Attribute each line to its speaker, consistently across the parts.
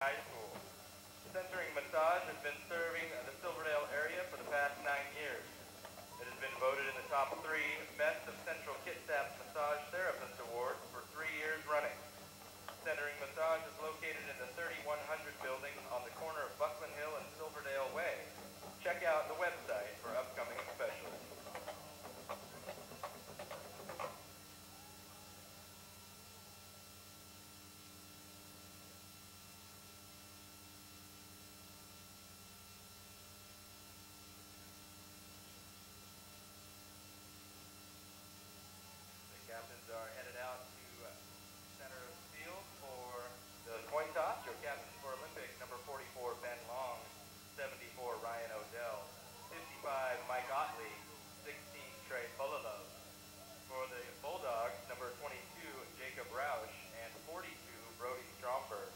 Speaker 1: High School. Centering Massage has been serving the Silverdale area for the past 9 years. It has been voted in the top 3 Best of Central Kitsap Massage Therapist Awards for 3 years running. Centering Massage is located in the 3100 building on the corner of Buckland Hill and Silverdale Way. Check out the website for upcoming specials. Captains are headed out to center of the field for the coin toss. Your captain for Olympic, number 44, Ben Long, 74, Ryan Odell, 55, Mike Otley, 16, Trey Polilov. For the Bulldogs, number 22, Jacob Roush, and 42, Brody Stromberg.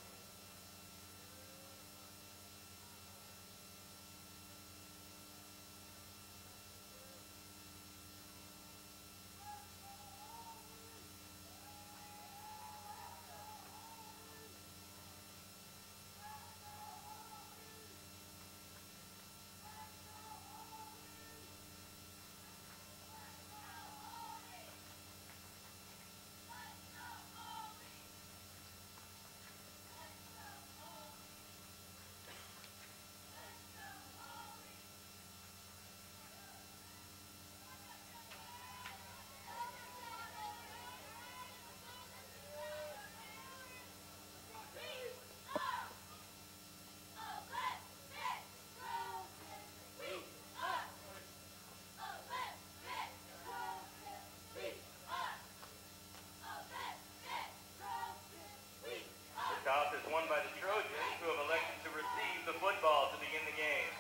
Speaker 1: The toss is won by the Trojans, who have elected to receive the football to begin the game.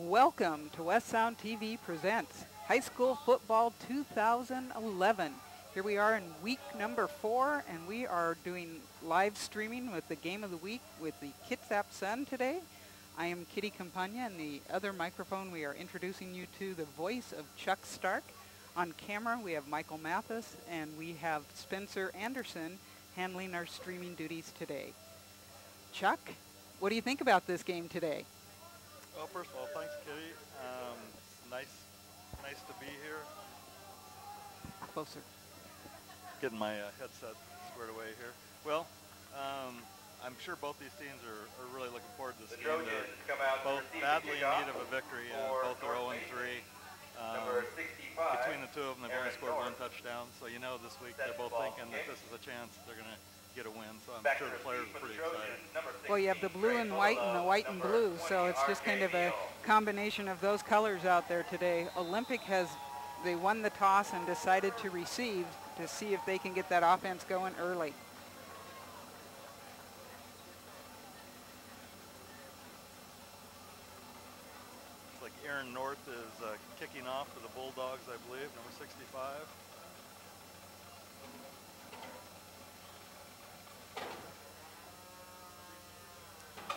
Speaker 2: Welcome to West Sound TV Presents High School Football 2011. Here we are in week number 4, and we are doing live streaming with the Game of the Week with the Kitsap Sun today. I am Kitty Campagna, and the other microphone we are introducing you to the voice of Chuck Stark. On camera we have Michael Mathis, and we have Spencer Anderson handling our streaming duties today. Chuck, what do you think about this game today?
Speaker 3: Well, first of all, thanks, Kitty. Nice to be here.
Speaker 2: Closer.
Speaker 3: Getting my headset squared away here. Well, I'm sure both these teams are really looking forward to this game. They're both badly in need of a victory. Both are 0-3. Between the two of them, they've only scored 1 touchdown. So you know this week they're both thinking that this is a chance they're going to get a win. So I'm sure the players are pretty excited.
Speaker 2: Well, you have the blue and white and the white and blue, so it's just kind of a combination of those colors out there today. Olympic they won the toss and decided to receive to see if they can get that offense going early.
Speaker 3: Looks like Aaron North is kicking off for the Bulldogs, I believe, number 65.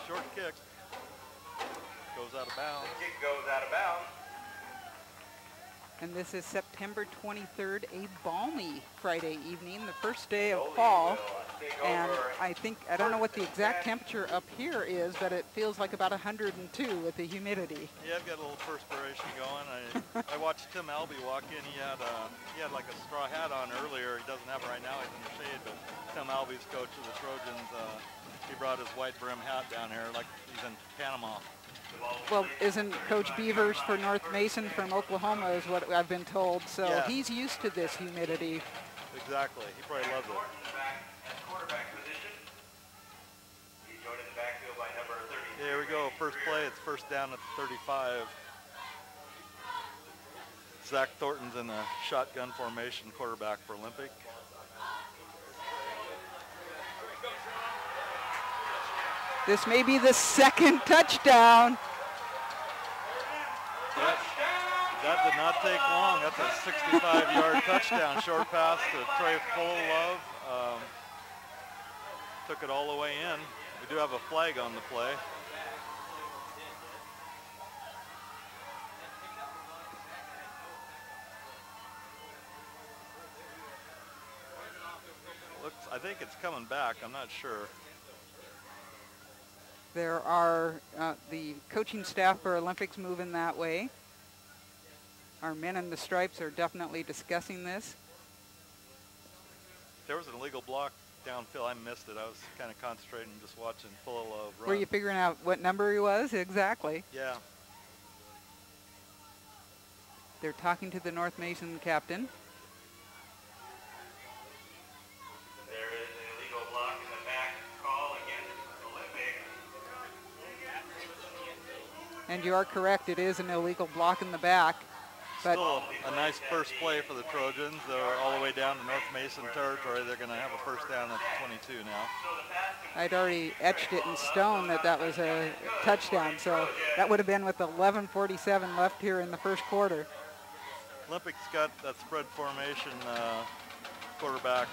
Speaker 3: Short kick goes out of bounds.
Speaker 1: The kick goes out of bounds.
Speaker 2: And this is September 23rd, a balmy Friday evening, the first day of fall. And I don't know what the exact temperature up here is, but it feels like about 102 with the humidity.
Speaker 3: Yeah, I've got a little perspiration going. I watched Tim Albee walk in. He had like a straw hat on earlier. He doesn't have it right now. He's in the shade. But Tim Albee's coach of the Trojans, he brought his white brim hat down here like he's in Panama.
Speaker 2: Well, isn't Coach Beavers for North Mason from Oklahoma is what I've been told. So yeah. He's used to this humidity.
Speaker 3: Exactly. He probably loves it. Here we go. First play. It's first down at the 35. Zach Thornton's in a shotgun formation, quarterback for Olympic.
Speaker 2: This may be the second touchdown.
Speaker 3: That did not take long. That's a 65-yard touchdown. Short pass to Trey Polilov. Took it all the way in. We do have a flag on the play. I think it's coming back. I'm not sure.
Speaker 2: There are the coaching staff for Olympics moving that way. Our men in the stripes are definitely discussing this.
Speaker 3: There was an illegal block downfield. I missed it. I was kind of concentrating, just watching Full run.
Speaker 2: Were you figuring out what number he was? Exactly.
Speaker 3: Yeah.
Speaker 2: They're talking to the North Mason captain.
Speaker 1: There is an illegal block in the back call against Olympic.
Speaker 2: And you are correct. It is an illegal block in the back. But
Speaker 3: still a nice first play for the Trojans. They're all the way down to North Mason territory. They're going to have a first down at 22 now.
Speaker 2: I'd already etched it in stone that was a touchdown. So that would have been with 11:47 left here in the first quarter.
Speaker 3: Olympics got that spread formation. Quarterback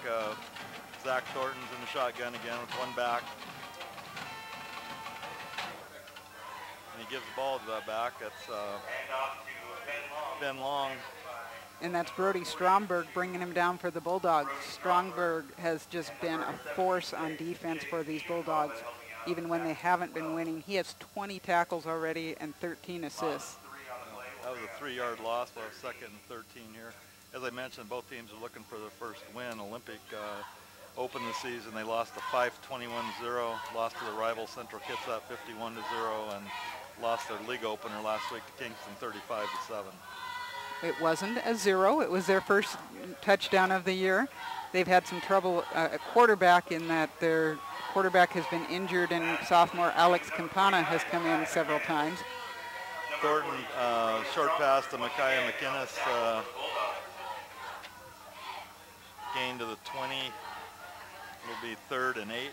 Speaker 3: Zach Thornton's in the shotgun again with one back. And he gives the ball to that back. That's Ben Long.
Speaker 2: And that's Brody Stromberg bringing him down for the Bulldogs. Stromberg has just been a force on defense for these Bulldogs, even when they haven't been winning. He has 20 tackles already and 13 assists.
Speaker 3: That was a 3-yard loss, but second and 13 here. As I mentioned, both teams are looking for their first win. Olympic opened the season. They lost to Fife 21-0, lost to the rival Central Kitsap 51-0, and lost their league opener last week to Kingston 35-7.
Speaker 2: It wasn't a 0. It was their first touchdown of the year. They've had some trouble at quarterback in that their quarterback has been injured, and sophomore Alex Campana has come in several times.
Speaker 3: Thornton, short pass to Micaiah McInnes, gain to the 20, will be 3rd and 8.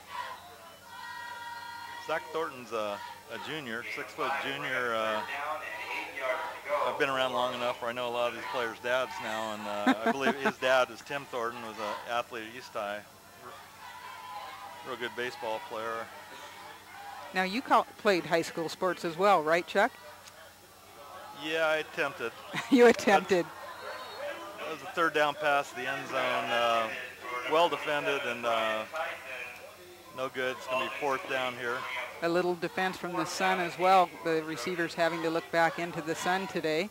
Speaker 3: Zach Thornton's a junior, 6-foot junior. I've been around long enough where I know a lot of these players' dads now, and I believe his dad is Tim Thornton, was an athlete at East High, real good baseball player.
Speaker 2: Now you played high school sports as well, right, Chuck?
Speaker 3: Yeah, I attempted.
Speaker 2: You attempted.
Speaker 3: That was a 3rd down pass to the end zone, well defended and no good. It's going to be 4th down here.
Speaker 2: A little defense from the sun as well. The receivers having to look back into the sun today.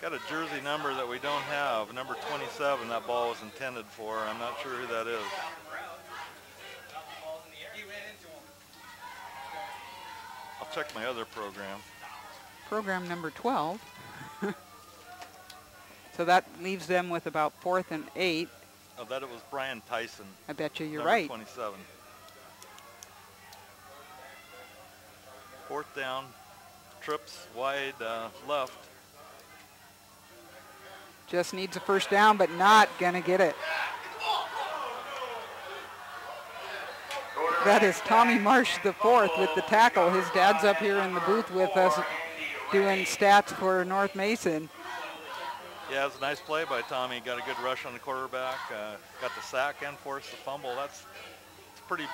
Speaker 3: Got a jersey number that we don't have, number 27 that ball was intended for. I'm not sure who that is. I'll check my other program.
Speaker 2: Program number 12. So that leaves them with about 4th and 8.
Speaker 3: Oh, that it was Brian Tyson.
Speaker 2: I bet you're
Speaker 3: number
Speaker 2: right.
Speaker 3: 27. 4th down, trips wide left.
Speaker 2: Just needs a first down, but not gonna get it. That is Tommy Marsh, the 4th, with the tackle. His dad's up here in the booth with us doing stats for North Mason.
Speaker 3: Yeah, it was a nice play by Tommy. Got a good rush on the quarterback, got the sack and forced the fumble. It's pretty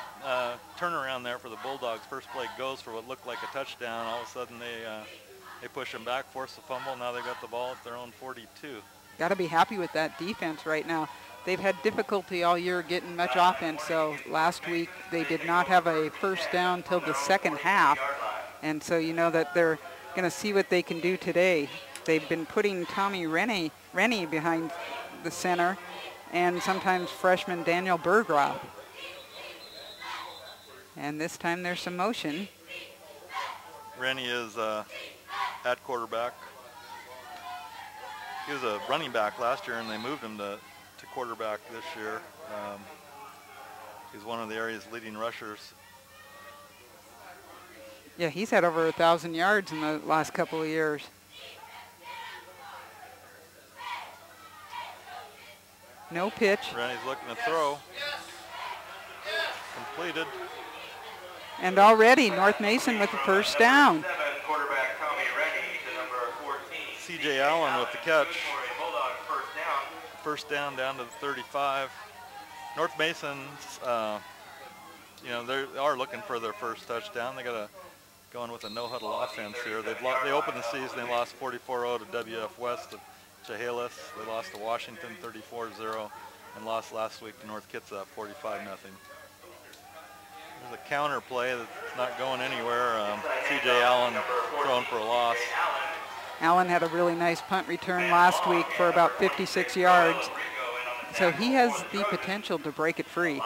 Speaker 3: turnaround there for the Bulldogs. First play goes for what looked like a touchdown. All of a sudden they push them back, force the fumble. Now they've got the ball at their own 42.
Speaker 2: Got to be happy with that defense right now. They've had difficulty all year getting much offense, so last week they did not have a first down till the second half, and so you know that they're going to see what they can do today. They've been putting Tommy Rennie behind the center, and sometimes freshman Daniel Bergroff. And this time there's some motion.
Speaker 3: Rennie is at quarterback. He was a running back last year, and they moved him to quarterback this year. He's one of the area's leading rushers.
Speaker 2: Yeah, he's had over 1,000 yards in the last couple of years. No pitch.
Speaker 3: Rennie's looking to throw. Completed.
Speaker 2: And already North Mason with the first down.
Speaker 3: C.J. Allen with the catch. First down to the 35. North Mason's, they are looking for their first touchdown. They got to go in with a no-huddle offense here. They opened the season, they lost 44-0 to WF West of Chehalis. They lost to Washington 34-0. and lost last week to North Kitsap 45-0. There's a counter play that's not going anywhere. C.J. Allen thrown for a loss.
Speaker 2: Allen had a really nice punt return last week for about 56 yards. So he has the potential to break it free.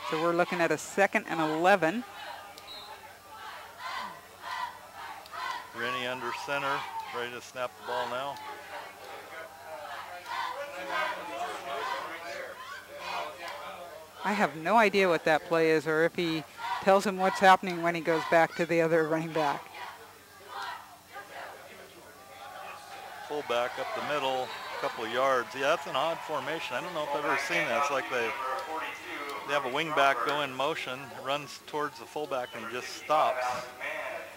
Speaker 2: So we're looking at a 2nd and 11.
Speaker 3: Rennie under center, ready to snap the ball now.
Speaker 2: I have no idea what that play is or if he tells him what's happening when he goes back to the other running back.
Speaker 3: Fullback up the middle, a couple of yards. Yeah, that's an odd formation. I don't know if I've ever seen that. It's like they have a wingback go in motion, runs towards the fullback and just stops.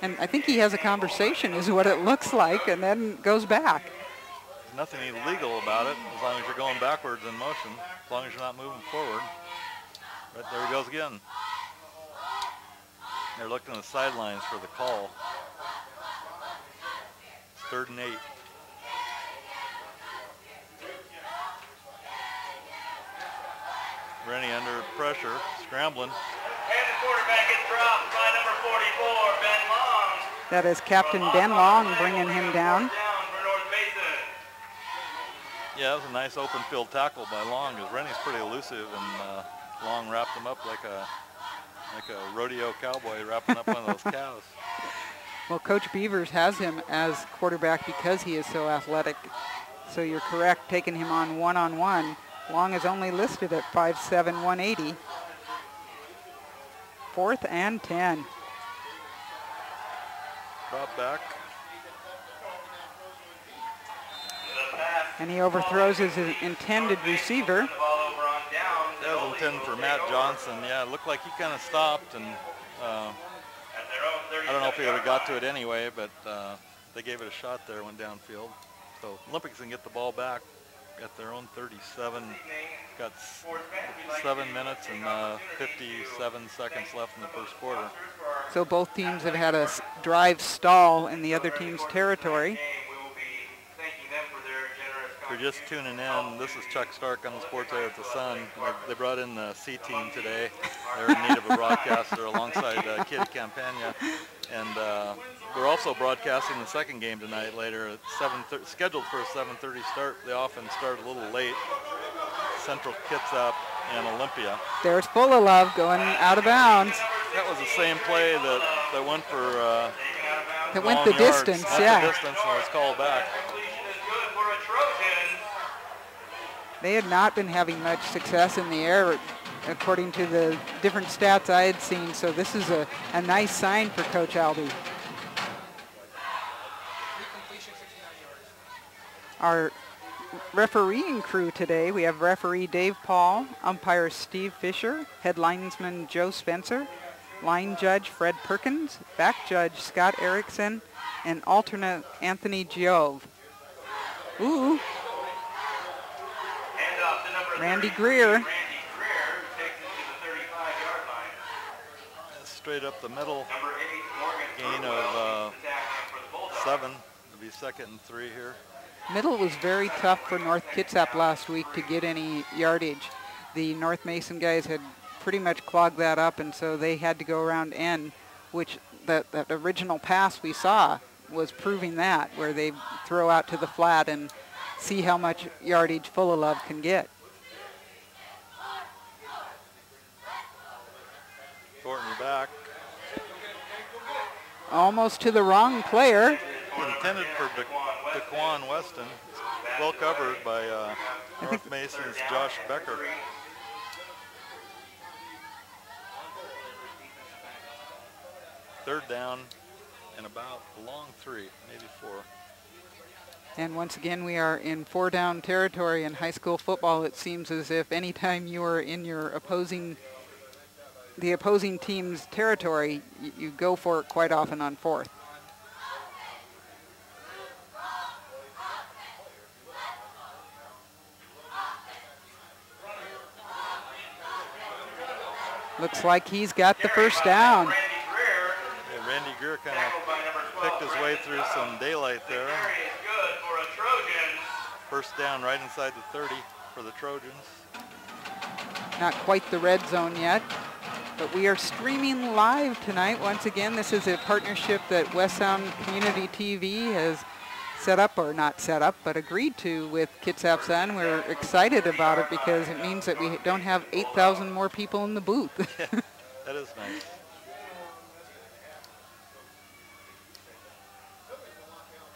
Speaker 2: And I think he has a conversation is what it looks like and then goes back.
Speaker 3: There's nothing illegal about it as long as you're going backwards in motion, as long as you're not moving forward. Right, there he goes again. They're looking at the sidelines for the call. It's 3rd and 8. Rennie under pressure, scrambling.
Speaker 1: And the quarterback gets dropped by number 44, Ben Long.
Speaker 2: That is Captain Ben Long bringing him down.
Speaker 3: Yeah, that was a nice open field tackle by Long because Rennie's pretty elusive, and Long wrapped him up like a rodeo cowboy wrapping up one of those cows.
Speaker 2: Well, Coach Beavers has him as quarterback because he is so athletic. So you're correct, taking him on one-on-one. Long is only listed at 5'7", 180. 4th and 10.
Speaker 3: Drop back.
Speaker 2: And he overthrows his intended receiver.
Speaker 3: That was intended for Matt Johnson. Yeah, it looked like he kind of stopped, and I don't know if he would have got to it anyway, but they gave it a shot there, went downfield. So Olympics can get the ball back at their own 37. Got 7 minutes and 57 seconds left in the first quarter.
Speaker 2: So both teams have had a drive stall in the other team's territory.
Speaker 3: If you're just tuning in, this is Chuck Stark on the Sports Area at the Sun. They brought in the C team today. They're in need of a broadcaster alongside Kitty Campagna. And we're also broadcasting the second game tonight later at 7:30, scheduled for a 7:30 start. They often start a little late. Central Kitsap and Olympia.
Speaker 2: There's Fullilove going out of bounds.
Speaker 3: That was the same play that went for
Speaker 2: that went the distance, yeah.
Speaker 3: The distance and was called back.
Speaker 2: They had not been having much success in the air according to the different stats I had seen, so this is a nice sign for Coach Albee. Our refereeing crew today, we have referee Dave Paul, umpire Steve Fisher, head linesman Joe Spencer, line judge Fred Perkins, back judge Scott Erickson, and alternate Anthony Giove. Ooh. Randy Greer.
Speaker 3: Straight up the middle, gain of 7. It'll be 2nd and 3 here.
Speaker 2: Middle was very tough for North Kitsap last week to get any yardage. The North Mason guys had pretty much clogged that up, and so they had to go around end, which that original pass we saw was proving that, where they throw out to the flat and see how much yardage Fullilove can get.
Speaker 3: Thornton back.
Speaker 2: Almost to the wrong player.
Speaker 3: Intended for DeQuan Weston. Well covered by North Mason's Josh Becker. Third down and about a long 3, maybe 4.
Speaker 2: And once again, we are in 4-down territory in high school football. It seems as if anytime you are in your the opposing team's territory, you go for it quite often on 4th. Looks like he's got the first down.
Speaker 3: Yeah, Randy Greer kind of picked his way through some daylight there. First down right inside the 30 for the Trojans.
Speaker 2: Not quite the red zone yet, but we are streaming live tonight. Once again, this is a partnership that West Sound Community TV has set up, or not set up, but agreed to with Kitsap Sun. We're excited about it because it means that we don't have 8,000 more people in the booth.
Speaker 3: Yeah, that is nice.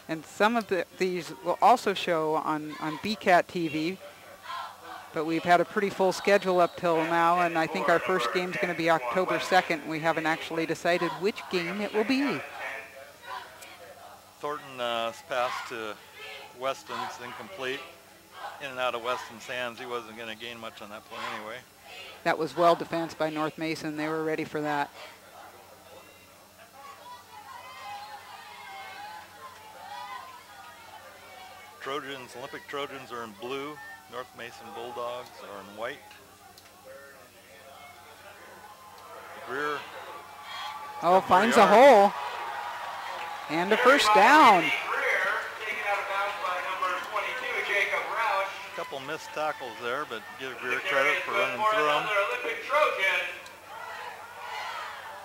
Speaker 2: And some of these will also show on BCAT TV, but we've had a pretty full schedule up till now, and I think our first game is going to be October 2nd. We haven't actually decided which game it will be.
Speaker 3: Thornton's pass to Weston's incomplete. In and out of Weston's hands. He wasn't going to gain much on that play anyway.
Speaker 2: That was well defensed by North Mason. They were ready for that.
Speaker 3: Trojans, Olympic Trojans are in blue. North Mason Bulldogs are in white. Greer.
Speaker 2: Oh, finds a hole. And a first down.
Speaker 3: A couple missed tackles there, but give Greer credit for running through them.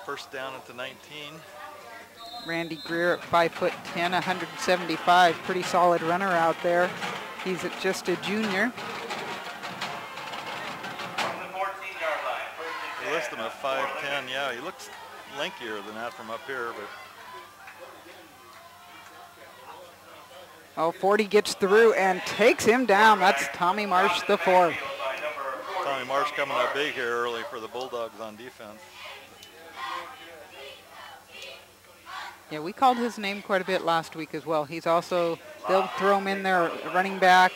Speaker 3: First down at the 19.
Speaker 2: Randy Greer at 5'10", 175. Pretty solid runner out there. He's just a junior.
Speaker 3: They list him at 5'10". Yeah, he looks lankier than that from up here, but.
Speaker 2: Oh, 40 gets through and takes him down. That's Tommy Marsh, the fourth.
Speaker 3: Tommy Marsh coming up big here early for the Bulldogs on defense.
Speaker 2: Yeah, we called his name quite a bit last week as well. He's also, they'll throw him in there running back.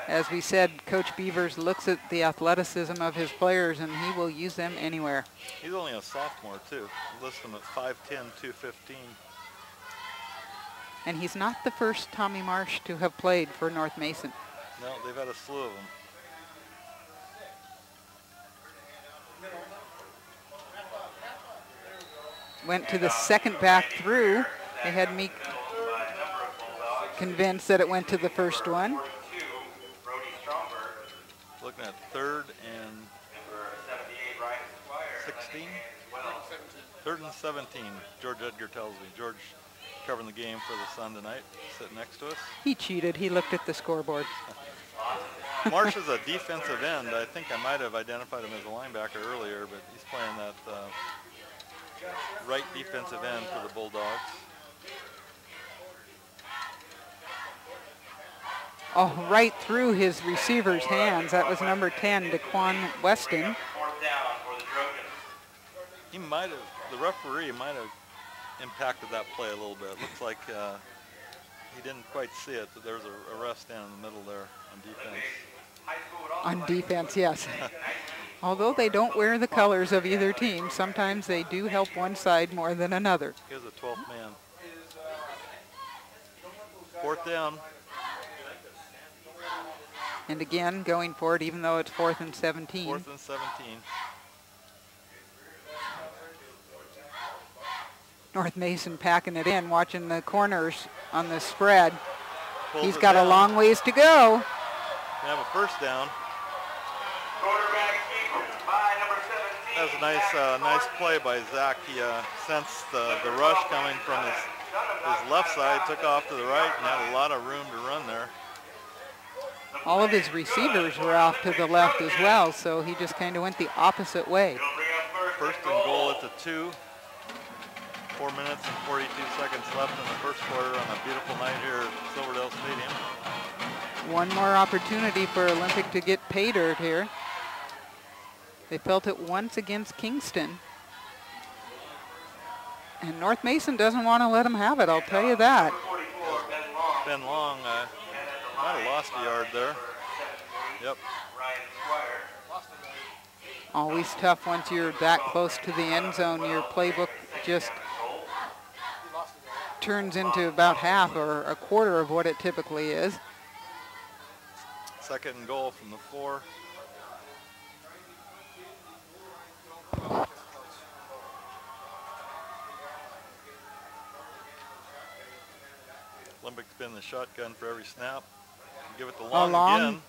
Speaker 2: As we said, Coach Beavers looks at the athleticism of his players, and he will use them anywhere.
Speaker 3: He's only a sophomore, too. List him at 5'10", 215.
Speaker 2: And he's not the first Tommy Marsh to have played for North Mason.
Speaker 3: No, they've had a slew of them.
Speaker 2: Went to the second back through. They had me convinced that it went to the first one.
Speaker 3: Looking at 3rd and 16? 3rd and 17, George Edgar tells me. George covering the game for the Sun tonight, sitting next to us.
Speaker 2: He cheated. He looked at the scoreboard.
Speaker 3: Marsh is a defensive end. I think I might have identified him as a linebacker earlier, but he's playing that right defensive end for the Bulldogs.
Speaker 2: Oh, right through his receiver's hands. That was number 10, Daquan Weston.
Speaker 3: He might have, the referee might have impacted that play a little bit. Looks like he didn't quite see it, but there's a rest down in the middle there on defense.
Speaker 2: On defense, yes. Although they don't wear the colors of either team, sometimes they do help one side more than another.
Speaker 3: Here's a 12th man. 4th down.
Speaker 2: And again, going for it, even though it's 4th and 17.
Speaker 3: 4th and 17.
Speaker 2: North Mason packing it in, watching the corners on the spread. He's got
Speaker 3: down.
Speaker 2: a long ways to go.
Speaker 3: We have a first down. That was a nice play by Zach. He sensed the rush coming from his left side, took off to the right, and had a lot of room to run there.
Speaker 2: All of his receivers were off to the left as well, so he just kind of went the opposite way.
Speaker 3: First and goal at the 2. 4 minutes and 42 seconds left in the first quarter on a beautiful night here at Silverdale Stadium.
Speaker 2: One more opportunity for Olympic to get pay dirt here. They felt it once against Kingston. And North Mason doesn't want to let them have it, I'll tell you that.
Speaker 3: Ben Long might have lost a yard there. Yep.
Speaker 2: Always tough once you're that close to the end zone. Your playbook just turns into about half or a quarter of what it typically is.
Speaker 3: Second and goal from the 4. Olympic's been the shotgun for every snap. give it to Long, again.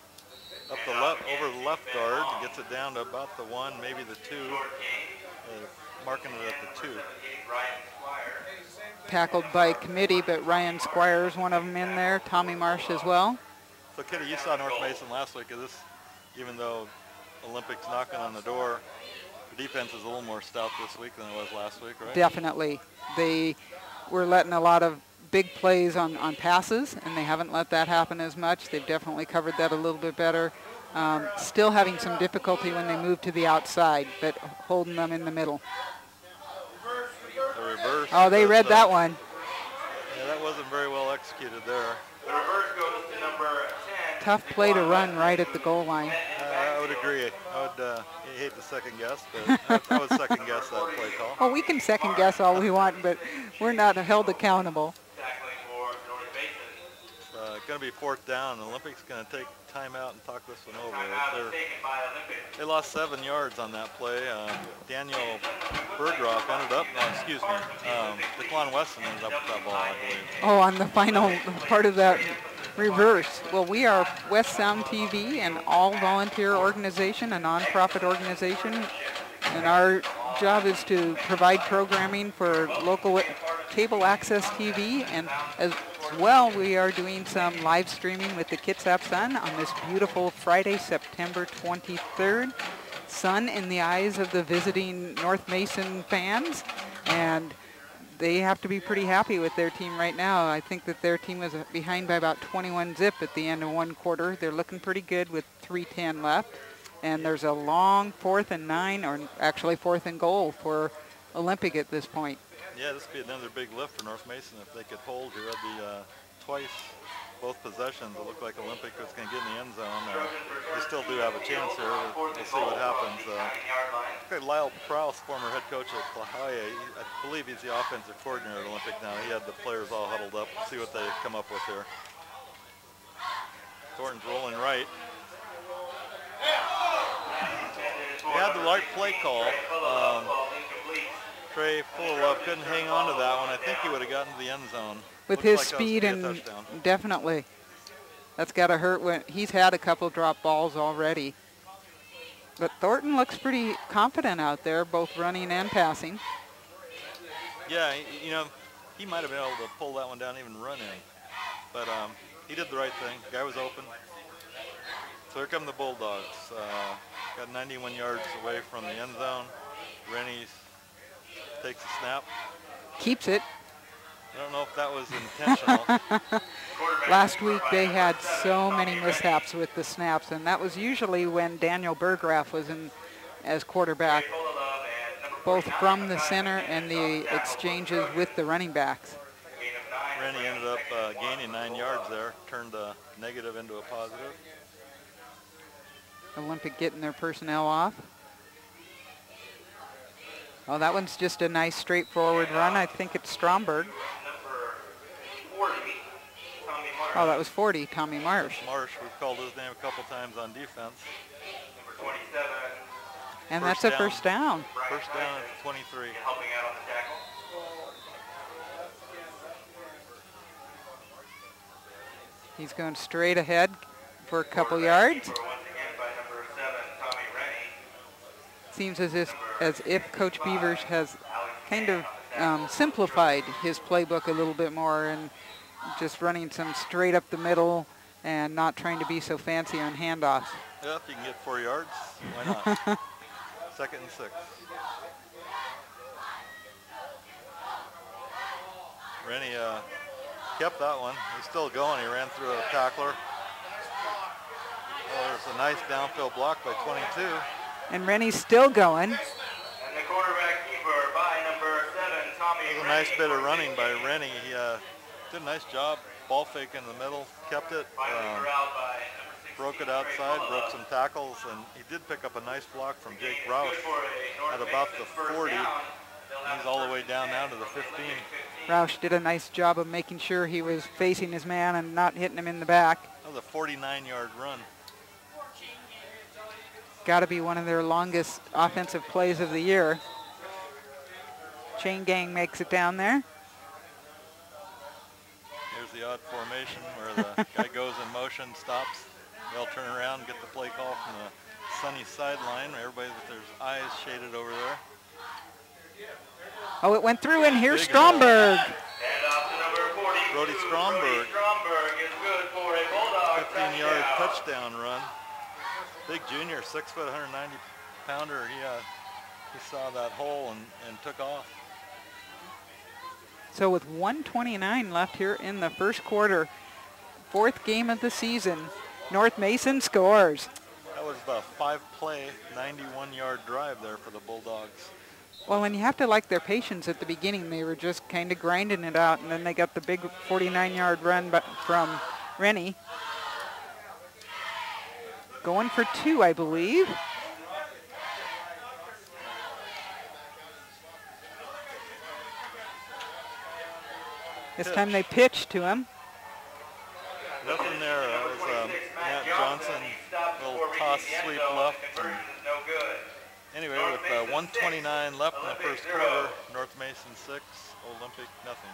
Speaker 3: Up the left, over the left guard, gets it down to about the 1, maybe the 2. Marking it at the 2.
Speaker 2: Tackled by committee, but Ryan Squires, one of them in there. Tommy Marsh as well.
Speaker 3: So, Kitty, you saw North Mason last week. Even though Olympics knocking on the door, the defense is a little more stout this week than it was last week, right?
Speaker 2: Definitely. They were letting a lot of big plays on passes, and they haven't let that happen as much. They've definitely covered that a little bit better. Still having some difficulty when they move to the outside, but holding them in the middle.
Speaker 3: The reverse.
Speaker 2: Oh, they read that one.
Speaker 3: Yeah, that wasn't very well executed there.
Speaker 1: The reverse goes to number 10.
Speaker 2: Tough play to run right at the goal line.
Speaker 3: I would agree. I would hate to second guess, but I would second guess that play call.
Speaker 2: Oh, we can second guess all we want, but we're not held accountable.
Speaker 1: Tackling for North Mason.
Speaker 3: It's going to be 4th down. The Olympics going to take time out and talk this one over.
Speaker 1: Timeout is taken by Olympics.
Speaker 3: They lost 7 yards on that play. Daniel Bergroff ended up, Daquan Weston ended up with that ball, I believe.
Speaker 2: Oh, on the final part of that reverse. Well, we are West Sound TV, an all-volunteer organization, a nonprofit organization, and our job is to provide programming for local cable access TV, and as well, we are doing some live streaming with the Kitsap Sun on this beautiful Friday, September 23rd. Sun in the eyes of the visiting North Mason fans, and they have to be pretty happy with their team right now. I think that their team was behind by about 21 zip at the end of 1 quarter. They're looking pretty good with 3:10 left. And there's a long 4th and 9, or actually 4th and goal for Olympic at this point.
Speaker 3: Yeah, this would be another big lift for North Mason if they could hold here. It'd be twice, both possessions. It looked like Olympic was going to get in the end zone. They still do have a chance here. We'll see what happens. Lyle Prowse, former head coach at Clahaia, I believe he's the offensive coordinator at Olympic now. He had the players all huddled up. See what they come up with here. Thornton's rolling right. He had the right play call. Trey Fullilove couldn't hang on to that one. I think he would have gotten to the end zone.
Speaker 2: With his speed, and definitely. That's got to hurt when he's had a couple drop balls already. But Thornton looks pretty confident out there, both running and passing.
Speaker 3: Yeah, he might have been able to pull that one down, even run in. But he did the right thing. The guy was open. So here come the Bulldogs. Got 91 yards away from the end zone. Rennie takes a snap.
Speaker 2: Keeps it.
Speaker 3: I don't know if that was intentional.
Speaker 2: Last week they had so many mishaps with the snaps, and that was usually when Daniel Bergraff was in as quarterback, both from the center and the exchanges with the running backs.
Speaker 3: Rennie ended up gaining 9 yards there, turned a negative into a positive.
Speaker 2: Olympic getting their personnel off. Oh, that one's just a nice straightforward run. I think it's Stromberg. Oh, that was 40, Tommy Marsh.
Speaker 3: Marsh, we've called his name a couple times on defense.
Speaker 1: Number 27.
Speaker 2: And that's a first down.
Speaker 3: First down at 23.
Speaker 1: Helping out on the tackle.
Speaker 2: He's going straight ahead for a couple yards.
Speaker 1: Once again by number 7, Tommy Rennie.
Speaker 2: Seems as if Coach Beavers has kind of simplified his playbook a little bit more and just running some straight up the middle and not trying to be so fancy on handoffs.
Speaker 3: Yeah, if you can get 4 yards, why not? 2nd and 6. Rennie kept that one. He's still going. He ran through a tackler. Oh, there's a nice downfield block by 22.
Speaker 2: And Rennie's still going.
Speaker 1: And the quarterback keeper by number 7, Tommy
Speaker 3: It was a nice bit of running by Rennie. He did a nice job, ball fake in the middle, kept it, broke it outside, broke some tackles, and he did pick up a nice block from Jake Roush at about the 40. He's all the way down now to the 15.
Speaker 2: Roush did a nice job of making sure he was facing his man and not hitting him in the back.
Speaker 3: That was a 49-yard run.
Speaker 2: Got to be one of their longest offensive plays of the year. Chain gang makes it down there.
Speaker 3: Here's the odd formation where the guy goes in motion, stops. They'll turn around and get the play call from the sunny sideline. Everybody with their eyes shaded over there.
Speaker 2: Oh, it went through, and here's Stromberg.
Speaker 3: Brody Stromberg. 15-yard touchdown run. Big junior, 6 foot, 190 pounder. He saw that hole and took off.
Speaker 2: So with 1:29 left here in the first quarter, fourth game of the season, North Mason scores.
Speaker 3: That was the 5-play, 91-yard drive there for the Bulldogs.
Speaker 2: Well, and you have to like their patience at the beginning. They were just kind of grinding it out, and then they got the big 49-yard run from Rennie. Going for 2, I believe. This time they pitched to him.
Speaker 3: Nothing there. That was Matt Johnson, little toss sweep left. Anyway, with 1:29 left in the first quarter, North Mason 6, Olympic nothing.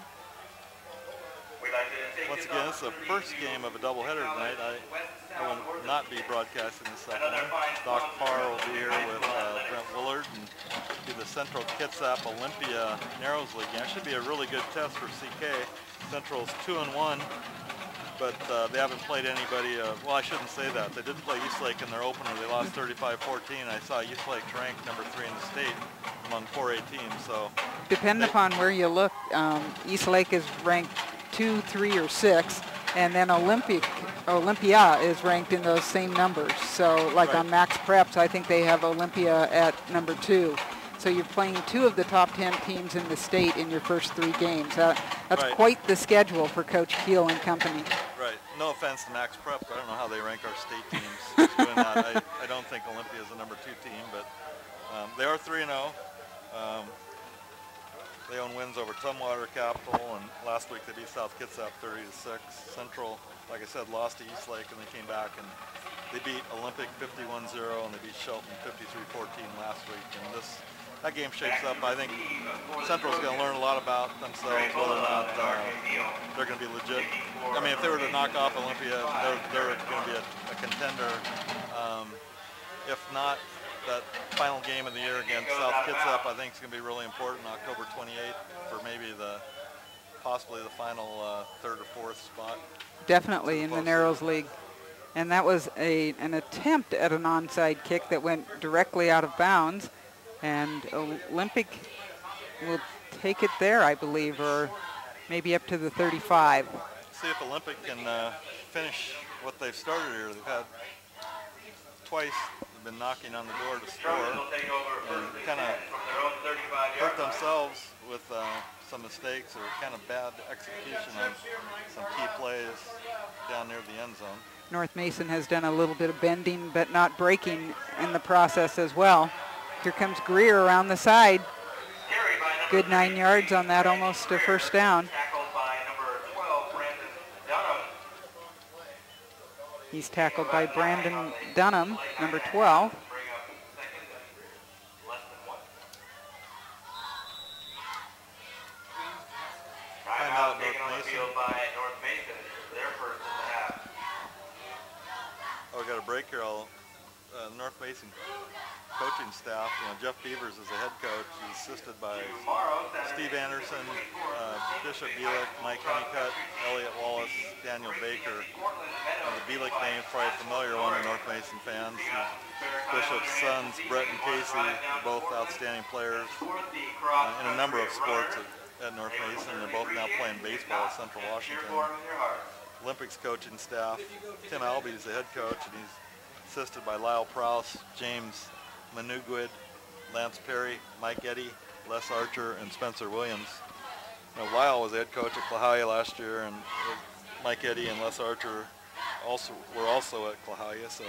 Speaker 3: Once again, this is the first game of a doubleheader tonight. I will not be broadcasting the second one. Doc Parr will be here with Brent Willard and do the Central Kitsap Olympia Narrows League. That should be a really good test for CK. Central's 2-1, but they haven't played anybody. Well, I shouldn't say that. They did play Eastlake in their opener. They lost 35-14. I saw Eastlake ranked number 3 in the state among 4A teams. So,
Speaker 2: depending upon where you look, Eastlake is ranked 2, 3, or 6, and then Olympia is ranked in those same numbers. So, like on Max Preps, I think they have Olympia at number 2. So you're playing 2 of the top 10 teams in the state in your first 3 games. That's quite the schedule for Coach Keel and company.
Speaker 3: Right. No offense to Max Prep. I don't know how they rank our state teams. Doing that. I don't think Olympia is a number 2 team, but they are 3-0. They own wins over Tumwater Capital, and last week they beat South Kitsap 30-6. Central, like I said, lost to Eastlake, and they came back and they beat Olympic 51-0, and they beat Shelton 53-14 last week. And that game shapes up. I think Central's going to learn a lot about themselves, whether or not they're going to be legit. I mean, if they were to knock off Olympia, they're going to be a contender. If not, that final game of the year against South Kitsap, I think is going to be really important, October 28th, for maybe possibly the final 3rd or 4th spot.
Speaker 2: Definitely in the Narrows League. And that was an attempt at an onside kick that went directly out of bounds. And Olympic will take it there, I believe, or maybe up to the 35.
Speaker 3: See if Olympic can finish what they've started here. They've had twice been knocking on the door to score and kind of hurt themselves with some mistakes or kind of bad execution on some key plays down near the end zone.
Speaker 2: North Mason has done a little bit of bending but not breaking in the process as well. Here comes Greer around the side. Good 9 yards on that, almost a first down. He's tackled by Brandon Dunham, number 12.
Speaker 3: Timeout, North Mason. Oh, we got a break here. North Mason coaching staff, Jeff Beavers is the head coach. He's assisted by Steve Anderson, Bishop Bielik, Mike Honeycutt, Elliot Wallace, Daniel Baker. The Bielik name is probably a familiar one to North Mason fans. Bishop's sons, Brett and Casey, are both outstanding players in a number of sports at North Mason. They're both now playing baseball at Central Washington. Olympics coaching staff, Tim Albee is the head coach, and he's assisted by Lyle Prowse, James Manugwid, Lance Perry, Mike Eddy, Les Archer, and Spencer Williams. Lyle was the head coach at Clahalia last year, and Mike Eddy and Les Archer were also at Clahalia, so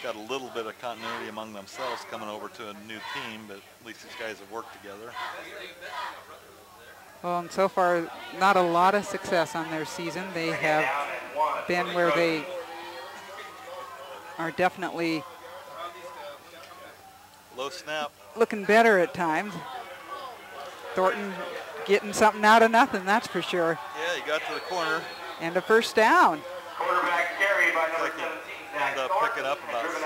Speaker 3: got a little bit of continuity among themselves coming over to a new team, but at least these guys have worked together.
Speaker 2: Well, and so far, not a lot of success on their season. They have been where they are definitely
Speaker 3: low snap,
Speaker 2: looking better at times. Thornton getting something out of nothing, that's for sure.
Speaker 3: Yeah, he got to the corner.
Speaker 2: And a first down.
Speaker 1: Quarterback carry by number 17.
Speaker 3: Ended up picking up about 6.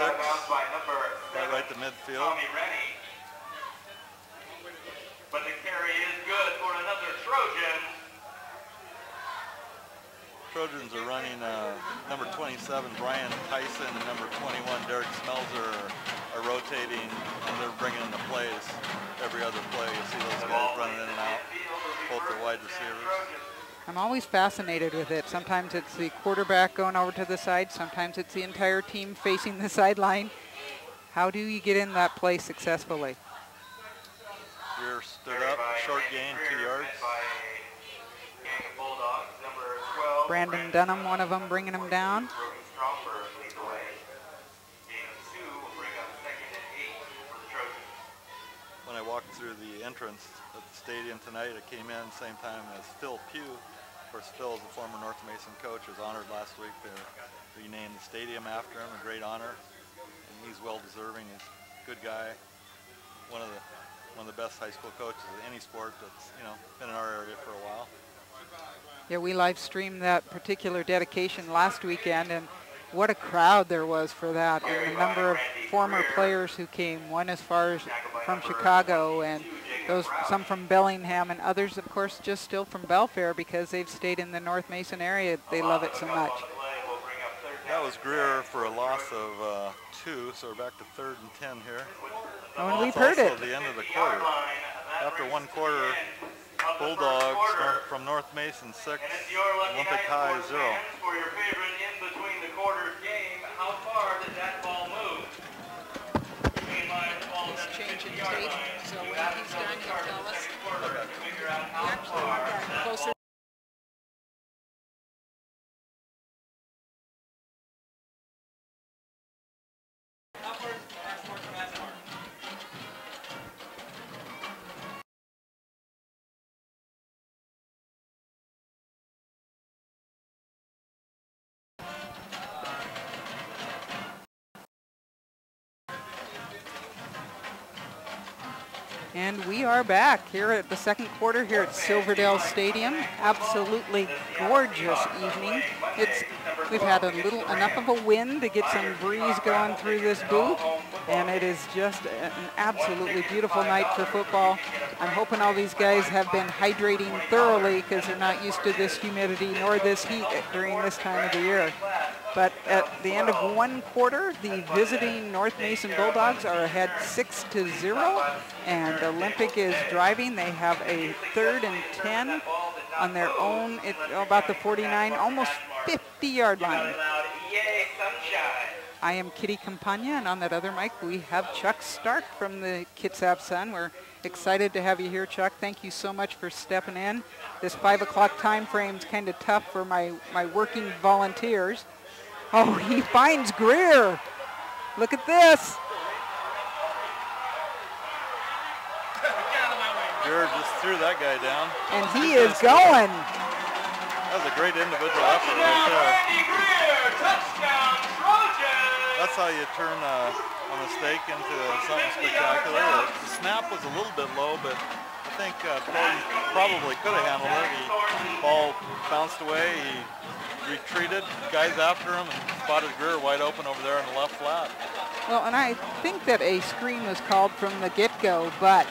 Speaker 3: Right to midfield.
Speaker 1: Tommy Rennie. But the carry is good for another Trojan.
Speaker 3: Trojans are running number 27, Brian Tyson, and number 21, Derek Smelzer, are rotating, and they're bringing in the plays every other play. You see those guys running in and out, both the wide receivers.
Speaker 2: I'm always fascinated with it. Sometimes it's the quarterback going over to the side. Sometimes it's the entire team facing the sideline. How do you get in that play successfully?
Speaker 3: Greer stood up, short gain, 2 yards.
Speaker 2: Brandon Dunham, one of them, bringing him down.
Speaker 3: When I walked through the entrance at the stadium tonight, I came in same time as Phil Pugh. Of course, Phil is the former North Mason coach, was honored last week to rename the stadium after him, a great honor. And he's well deserving. He's a good guy, one of the best high school coaches of any sport that's been in our area for a while.
Speaker 2: Yeah, we live streamed that particular dedication last weekend, and what a crowd there was for that, and the number of former players who came, one as far as from Chicago, and some from Bellingham, and others, of course, just still from Belfair because they've stayed in the North Mason area. They love it so much.
Speaker 3: That was Greer for a loss of 2, so we're back to 3rd and 10 here.
Speaker 2: Oh, and we've heard it.
Speaker 3: The end of the quarter. After one quarter, Bulldogs from North Mason 6, Olympic High 0.
Speaker 1: For your favorite in between the quarters game, how far did that ball move?
Speaker 2: He's changing tape, so when he's done, he'll tell us. We actually want that closer. And we are back here at the second quarter here at Silverdale Stadium. Absolutely gorgeous evening. We've had enough of a wind to get some breeze going through this booth, and it is just an absolutely beautiful night for football. I'm hoping all these guys have been hydrating thoroughly because they're not used to this humidity nor this heat during this time of the year. But at the end of one quarter, the visiting North Mason Bulldogs are ahead 6-0, and Olympic is driving. They have a 3rd and 10 on their own at about the 49, almost 50-yard line. I am Kitty Campagna, and on that other mic, we have Chuck Stark from the Kitsap Sun. We're excited to have you here, Chuck. Thank you so much for stepping in. This 5 o'clock time frame is kind of tough for my working volunteers. Oh, he finds Greer. Look at this.
Speaker 3: Greer just threw that guy down.
Speaker 2: And he is going.
Speaker 3: That was a great individual effort right there.
Speaker 1: Touchdown, Trojan!
Speaker 3: That's how you turn a mistake into something spectacular. The snap was a little bit low, but I think Thornton probably could have handled it. The ball bounced away. He retreated, guys after him, and spotted Greer wide open over there in the left flat.
Speaker 2: Well, and I think that a screen was called from the get-go, but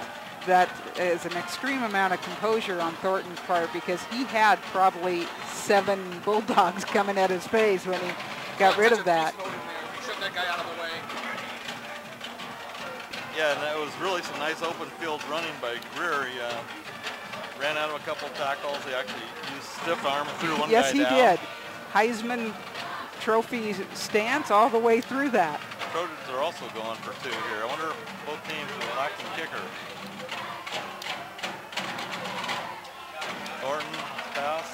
Speaker 2: that is an extreme amount of composure on Thornton's part because he had probably 7 Bulldogs coming at his face when he got rid of that.
Speaker 4: Shove that guy out of the way.
Speaker 3: Yeah, and that was really some nice open field running by Greer. He ran out of a couple tackles. He actually used stiff arm and threw one guy down.
Speaker 2: Yes, he did. Heisman Trophy stance all the way through that.
Speaker 3: Trojans are also going for 2 here. I wonder if both teams will lack the kicker. Thornton pass.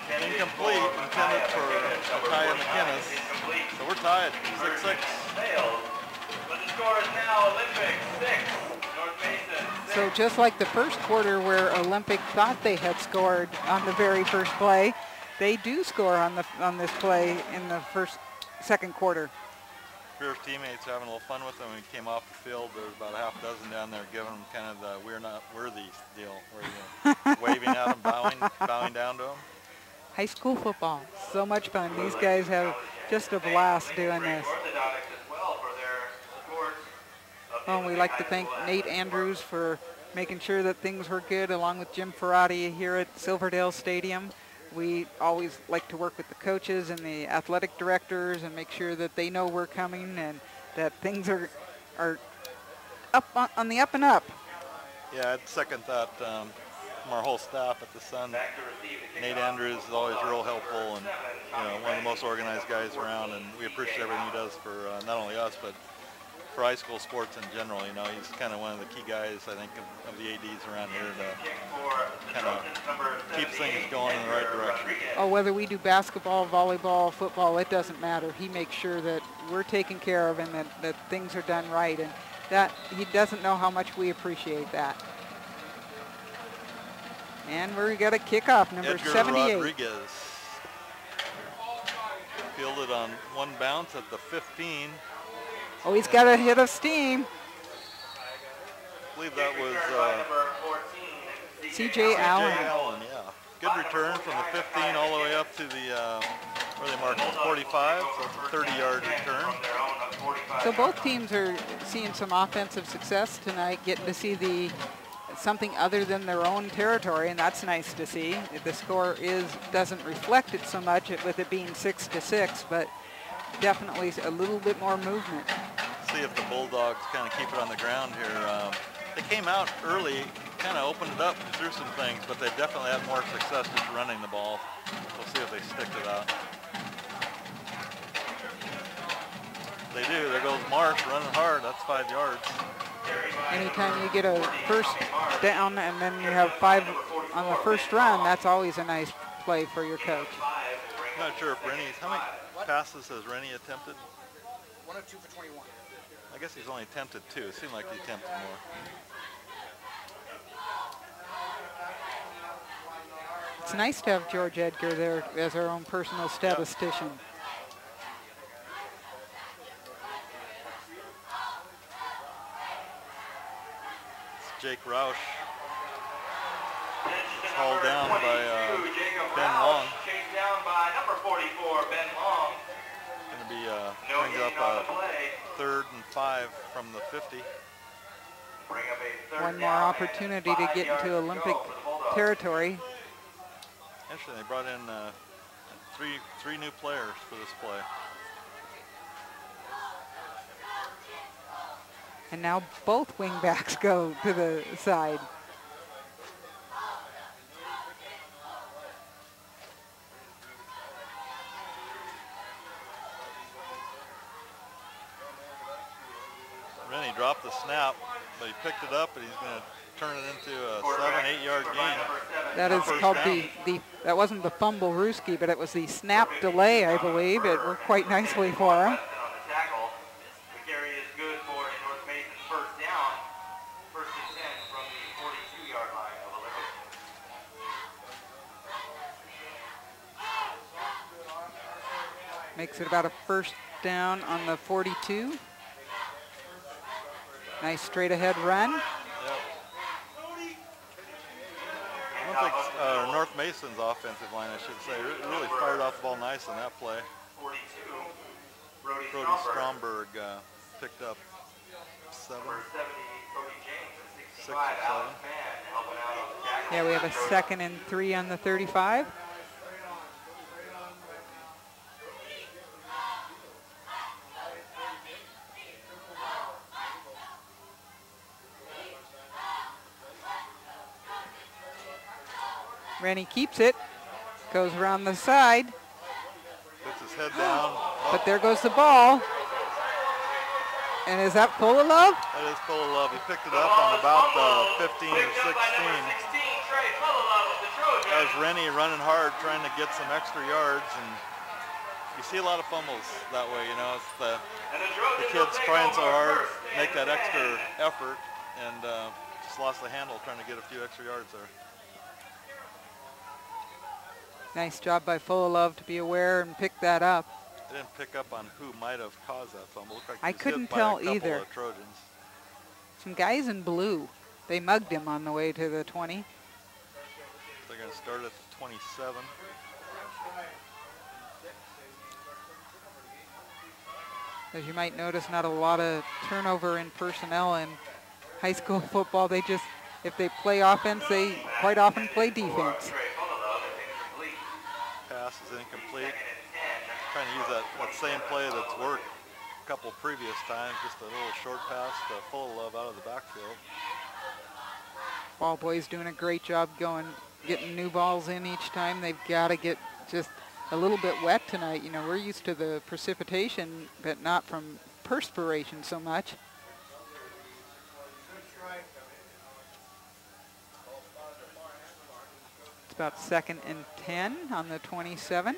Speaker 3: Incomplete, intended for Kaya McInnes. So we're tied, 6-6.
Speaker 1: But the score is now Olympic 6, North Mason 6.
Speaker 2: So just like the first quarter where Olympic thought they had scored on the very first play, they do score on this play in the second quarter.
Speaker 3: fierce teammates were having a little fun with them. When we came off the field, there was about a half dozen down there giving them kind of the "we're not worthy" deal, where you waving at them, bowing down to them.
Speaker 2: High school football, so much fun. These guys have just a blast doing this. Well, we'd like to thank Nate Andrews for making sure that things were good, along with Jim Ferrati here at Silverdale Stadium. We always like to work with the coaches and the athletic directors and make sure that they know we're coming and that things are up on the up and up.
Speaker 3: Yeah, I'd second that from our whole staff at the Sun. Nate Andrews is always real helpful and one of the most organized guys around, and we appreciate everything he does for not only us but for high school sports in general. He's kind of one of the key guys, I think, of the ADs around here to kind of keep things going in the right direction.
Speaker 2: Oh, whether we do basketball, volleyball, football, it doesn't matter. He makes sure that we're taken care of and that things are done right, and that he doesn't know how much we appreciate that. And we got a kickoff, number
Speaker 3: Edgar
Speaker 2: 78.
Speaker 3: Rodriguez fielded on one bounce at the 15.
Speaker 2: Oh, he's got a hit of steam.
Speaker 3: I believe that was
Speaker 2: C.J. Allen.
Speaker 3: Yeah. Good return from the 15 all the way up to the, where they marked it, 45, so it's a 30-yard return.
Speaker 2: So both teams are seeing some offensive success tonight, getting to see something other than their own territory, and that's nice to see. The score doesn't reflect it so much with it being 6-6, but definitely a little bit more movement.
Speaker 3: See if the Bulldogs kind of keep it on the ground here. They came out early, kind of opened it up, threw some things, but they definitely had more success just running the ball. We'll see if they stick to that. They do. There goes Marsh running hard. That's 5 yards.
Speaker 2: Anytime you get a first down and then you have 5 on the first run, that's always a nice play for your coach.
Speaker 3: I'm not sure if Rennie's, how many passes has Rennie attempted?
Speaker 4: 1 of 2 for 21.
Speaker 3: I guess he's only attempted 2. It seemed like he attempted more.
Speaker 2: It's nice to have George Edgar there as our own personal statistician.
Speaker 3: It's Jake Roush. Hauled down by Ben Long.
Speaker 1: Chased down by number 44, Ben Long.
Speaker 3: Going to be brings up a 3rd and 5 from the 50.
Speaker 2: One more opportunity to get into Olympic territory.
Speaker 3: Actually, they brought in three new players for this play.
Speaker 2: And now both wingbacks go to the side.
Speaker 3: Rennie dropped the snap, but he picked it up and he's going to turn it into a 7-8 yard gain.
Speaker 2: That is called that wasn't the fumble Ruski, but it was the snap delay, I believe. It worked quite nicely for him. Makes it about a first down on the 42. Nice straight ahead run.
Speaker 3: Yep. North Mason's offensive line, I should say, really fired off the ball nice on that play. Brody Stromberg picked up 6 or 7.
Speaker 2: Yeah, we have a 2nd and 3 on the 35. Rennie keeps it, goes around the side.
Speaker 3: Puts his head down.
Speaker 2: But there goes the ball. And is that Full of Love?
Speaker 3: That is Full of Love. He picked it up on about 15 or 16. That was Rennie running hard, trying to get some extra yards. And you see a lot of fumbles that way, It's the kids trying so hard, make that extra effort, and just lost the handle trying to get a few extra yards there.
Speaker 2: Nice job by Full of Love to be aware and pick that up.
Speaker 3: I didn't pick up on who might have caused that fumble. Looked like
Speaker 2: I
Speaker 3: he was
Speaker 2: couldn't
Speaker 3: hit by
Speaker 2: tell
Speaker 3: a couple
Speaker 2: either.
Speaker 3: of Trojans.
Speaker 2: Some guys in blue. They mugged him on the way to the 20.
Speaker 3: They're going to start at the 27.
Speaker 2: As you might notice, not a lot of turnover in personnel in high school football. They just, if they play offense, they quite often play defense.
Speaker 3: Pass is incomplete. Trying to use that same play that's worked a couple previous times, just a little short pass to Fullilove out of the backfield.
Speaker 2: Ball boys doing a great job getting new balls in each time. They've got to get just a little bit wet tonight. You know, we're used to the precipitation, but not from perspiration so much. It's about 2nd and 10 on the 27.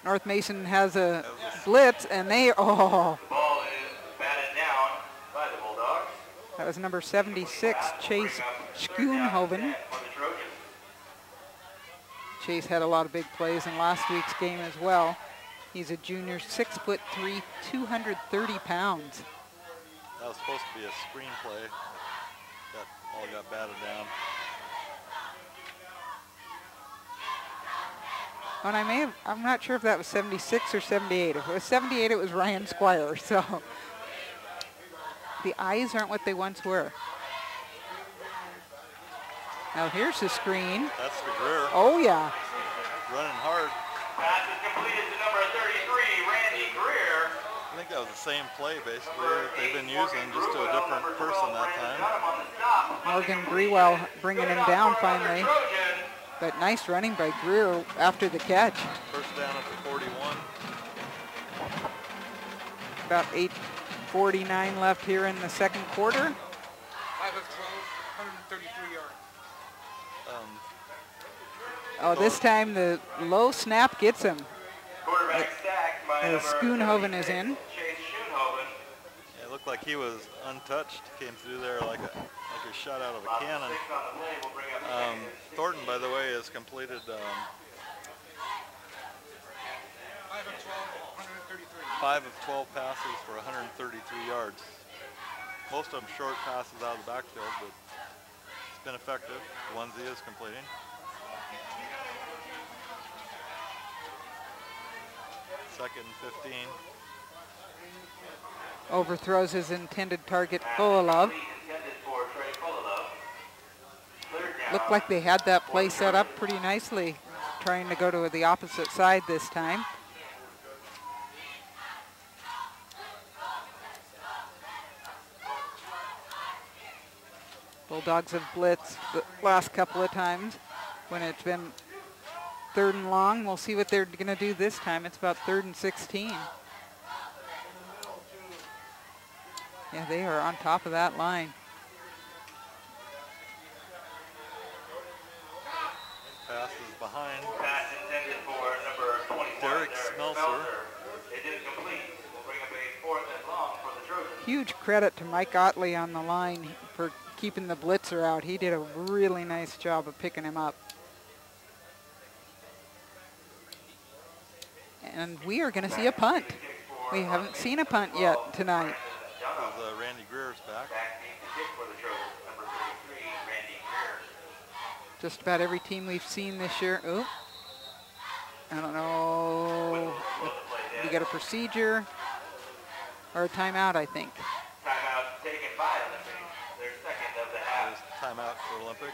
Speaker 2: North Mason has a blitz, and they, oh.
Speaker 1: The ball is batted down by the Bulldogs.
Speaker 2: That was number 76, Chase Schoonhoven. Chase had a lot of big plays in last week's game as well. He's a junior, 6'3", 230 pounds.
Speaker 3: That was supposed to be a screenplay. That all got batted down.
Speaker 2: And I'm not sure if that was 76 or 78. If it was 78, it was Ryan Squire. So the eyes aren't what they once were. Now here's the screen.
Speaker 3: That's the Greer.
Speaker 2: Oh yeah.
Speaker 3: Running hard.
Speaker 1: Pass is completed to number 33, Randy Greer.
Speaker 3: I think that was the same play basically that they've been using, just to a different person that time.
Speaker 2: Morgan Grewell bringing him down finally. But nice running by Greer after the catch.
Speaker 3: First down at the 41.
Speaker 2: About 8:49 left here in the second quarter.
Speaker 4: 5 of 12, 133 yards.
Speaker 2: Oh, this time the low snap gets him.
Speaker 1: Quarterback sacked by number
Speaker 2: Schoonhoven is in.
Speaker 1: Chase Schoonhoven.
Speaker 3: Yeah, it looked like he was untouched. Came through there like a shot out of a cannon. Thornton, by the way, has completed
Speaker 4: 5 of 12, 133.
Speaker 3: 5 of 12 passes for 133 yards. Most of them short passes out of the backfield, but it's been effective, the ones he is completing. Second and 15.
Speaker 2: Overthrows his intended target, Fullilove. Looked like they had that play set up pretty nicely, trying to go to the opposite side this time. Bulldogs have blitzed the last couple of times when it's been 3rd and long. We'll see what they're going to do this time. It's about 3rd and 16. Yeah, they are on top of that line.
Speaker 3: Pass is behind.
Speaker 1: Pass intended for number 21.
Speaker 3: Derek Smelser.
Speaker 1: It didn't complete. We'll bring up a 4th and long for the Trojans.
Speaker 2: Huge credit to Mike Otley on the line for keeping the blitzer out. He did a really nice job of picking him up. And we are going to see a punt. We haven't seen a punt yet tonight.
Speaker 3: Randy Greer's back.
Speaker 2: Just about every team we've seen this year. Oh, I don't know. We got a procedure or a timeout, I think.
Speaker 1: Timeout taken by Olympic. Their second of the half.
Speaker 3: Timeout for Olympic.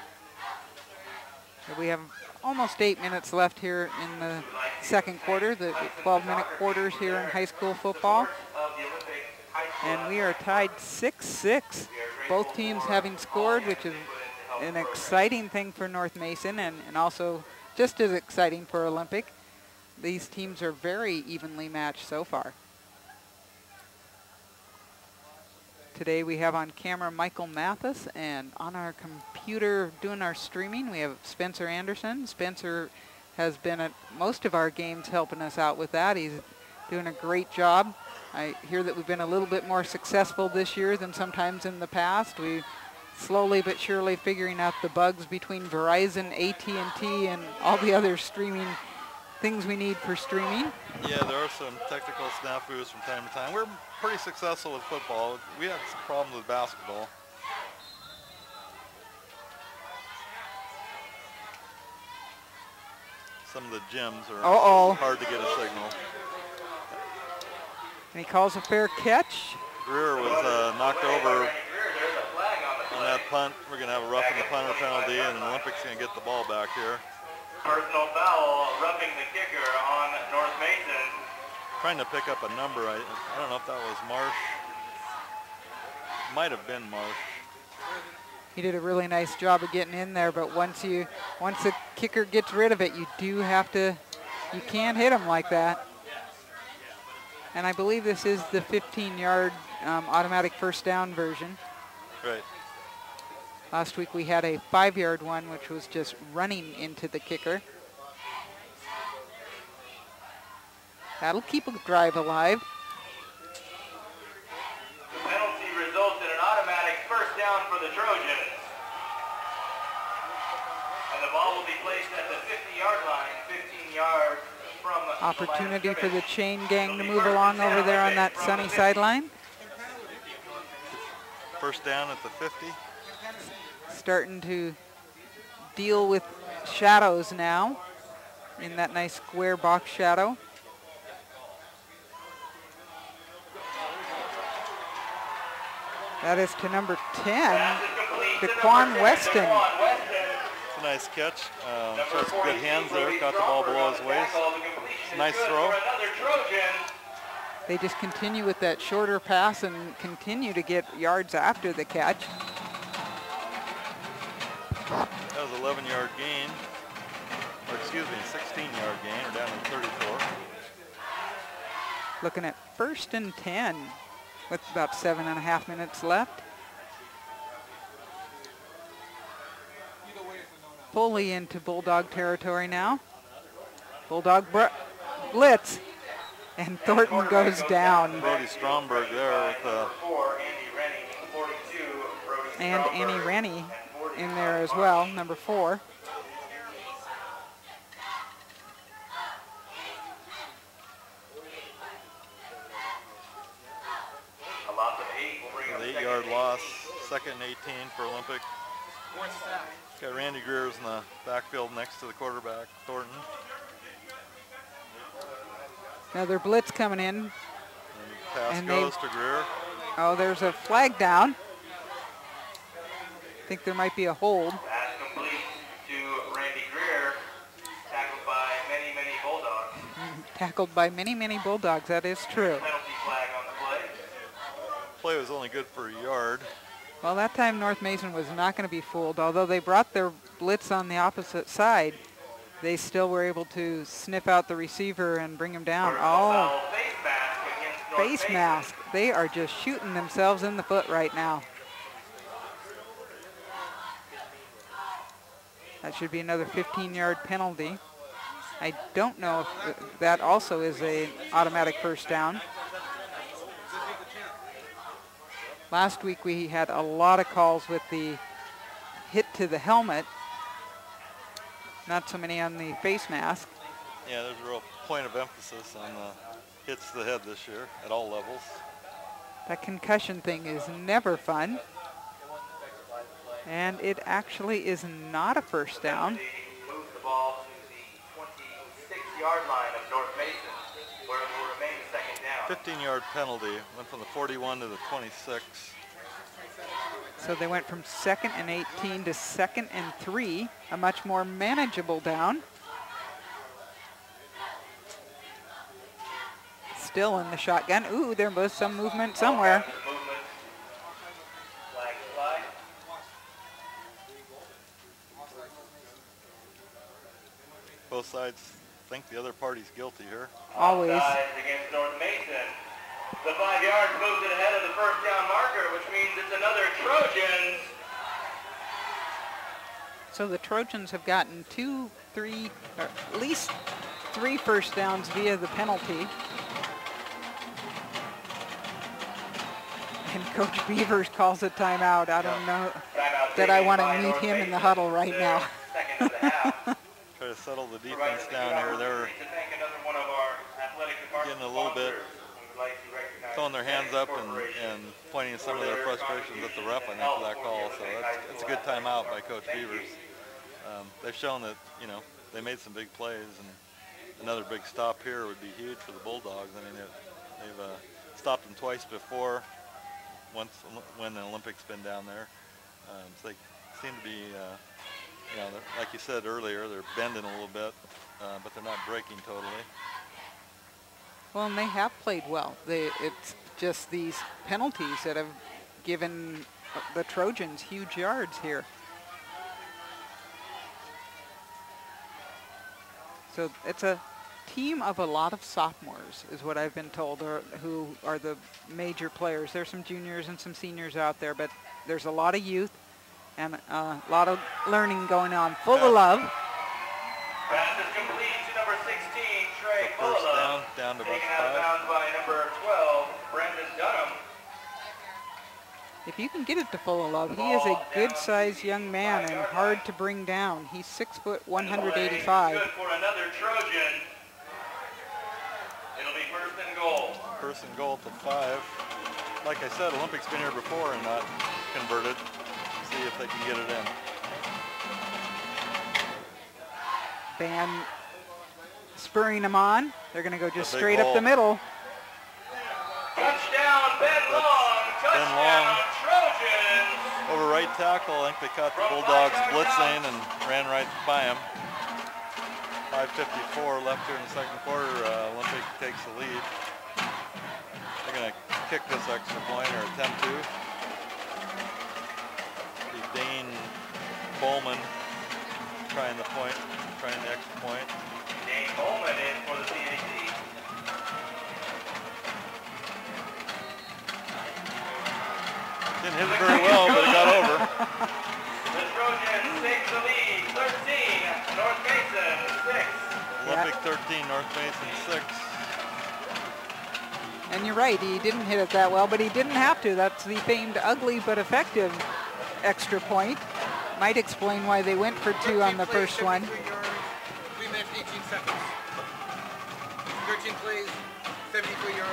Speaker 2: We have almost 8 minutes left here in the second quarter, the 12-minute quarters here in high school football. And we are tied 6-6. Both teams having scored, which is an exciting thing for North Mason and also just as exciting for Olympic. These teams are very evenly matched so far. Today we have on camera Michael Mathis, and on our computer doing our streaming we have Spencer Anderson. Spencer has been at most of our games helping us out with that. He's doing a great job. I hear that we've been a little bit more successful this year than sometimes in the past. We slowly but surely figuring out the bugs between Verizon, AT&T, and all the other streaming things we need for streaming.
Speaker 3: Yeah, there are some technical snafus from time to time. We're pretty successful with football. We had some problems with basketball. Some of the gyms are hard to get a signal.
Speaker 2: And he calls a fair catch.
Speaker 3: Greer was knocked over on that punt. We're going to have a roughing the punter penalty, and the Olympics going to get the ball back here.
Speaker 1: Personal foul, roughing the kicker on North Mason.
Speaker 3: Trying to pick up a number. I don't know if that was Marsh. Might have been Marsh.
Speaker 2: He did a really nice job of getting in there, but once the kicker gets rid of it, you can't hit him like that. And I believe this is the 15-yard automatic first down version.
Speaker 3: Right.
Speaker 2: Last week we had a 5-yard one, which was just running into the kicker. That'll keep a drive alive.
Speaker 1: The penalty results in an automatic first down for the Trojans. And the ball will be placed at the 50-yard line, 15 yards from the
Speaker 2: Opportunity for the chain gang to move along over there on that sunny sideline.
Speaker 3: First down at the 50.
Speaker 2: Starting to deal with shadows now in that nice square box shadow. That is to number 10, Daquan Weston.
Speaker 3: It's a nice catch. Showed some good hands there. Got the ball below his waist. It's a nice throw.
Speaker 2: They just continue with that shorter pass and continue to get yards after the catch.
Speaker 3: That was an 11-yard gain, or excuse me, 16-yard gain, or down to 34.
Speaker 2: Looking at 1st and 10 with about 7.5 minutes left. Fully into Bulldog territory now. Bulldog blitz, and Thornton goes down.
Speaker 3: Brody Stromberg there with
Speaker 2: and Annie Rennie in there as well, number 4.
Speaker 3: The 8-yard loss, 2nd and 18 for Olympic. Got Randy Greer's in the backfield next to the quarterback, Thornton.
Speaker 2: Another blitz coming in.
Speaker 3: And pass goes to Greer.
Speaker 2: Oh, there's a flag down. I think there might be a hold.
Speaker 1: Pass complete to Randy Greer, tackled by many, many Bulldogs.
Speaker 2: Tackled by many, many Bulldogs, that is true.
Speaker 1: Penalty flag on the play.
Speaker 3: Play was only good for a yard.
Speaker 2: Well, that time North Mason was not going to be fooled. Although they brought their blitz on the opposite side, they still were able to sniff out the receiver and bring him down. Oh, face mask. They are just shooting themselves in the foot right now. That should be another 15-yard penalty. I don't know if that also is an automatic first down. Last week we had a lot of calls with the hit to the helmet. Not so many on the face mask.
Speaker 3: Yeah, there's a real point of emphasis on the hits to the head this year at all levels.
Speaker 2: That concussion thing is never fun. And it actually is not a first down.
Speaker 1: Moves the ball to the 26-yard line of North Mason, where it will remain 2nd down.
Speaker 3: 15-yard penalty, went from the 41 to the 26.
Speaker 2: So they went from 2nd and 18 to 2nd and 3, a much more manageable down. Still in the shotgun. Ooh, there was some movement somewhere.
Speaker 3: Both sides think the other party's guilty here.
Speaker 2: Always.
Speaker 1: Against North Mason. The 5 yards moves it ahead of the first down marker, which means it's another Trojans.
Speaker 2: So the Trojans have gotten 2, 3, or at least 3 first downs via the penalty. And Coach Beavers calls a timeout. I don't know. that I want to meet him in the huddle right now.
Speaker 3: Try to settle the defense down here. They're getting a little bit, throwing their hands up and pointing some of their frustrations at the ref, I think, for that call. So that's a good timeout by Coach Beavers. They've shown that, you know, they made some big plays, and another big stop here would be huge for the Bulldogs. I mean, they've stopped them twice before, once when the Olympics been down there. So they seem to be, you know, like you said earlier, they're bending a little bit, but they're not breaking totally.
Speaker 2: Well, and they have played well. It's just these penalties that have given the Trojans huge yards here. So it's a team of a lot of sophomores, is what I've been told, who are the major players. There's some juniors and some seniors out there, but there's a lot of youth and a lot of learning going on. Full of love.
Speaker 1: Pass is complete to number 16, Trey
Speaker 3: First down to about 5.
Speaker 1: Taken out of bounds by number 12, Brendan Dunham.
Speaker 2: If you can get it to Full of Love, he is a good-sized young man and hard to bring down. He's 6 foot 185.
Speaker 1: Good for another Trojan. It'll be first and goal.
Speaker 3: First and goal to 5. Like I said, Olympics been here before and not converted. See if they can get it in.
Speaker 2: Band spurring them on. They're going to go just straight up
Speaker 3: hole.
Speaker 2: the middle.
Speaker 1: Touchdown, Ben Long. Touchdown, Trojans.
Speaker 3: Over right tackle, I think they caught the Bulldogs blitzing and ran right by him. 5:54 left here in the second quarter. Olympic takes the lead. They're going to kick this extra point, or attempt to. Dane Bowman trying the extra point.
Speaker 1: Dane Bowman in for the CAC.
Speaker 3: Didn't hit it very well, but it got over.
Speaker 1: The Trojans take the lead, 13, North Mason 6.
Speaker 3: Olympic 13, North Mason 6.
Speaker 2: And you're right, he didn't hit it that well, but he didn't have to. That's the famed ugly but effective extra point. Might explain why they went for 2 on the first one.
Speaker 4: 3 minutes, 18 seconds. 13 plays, 73 yards,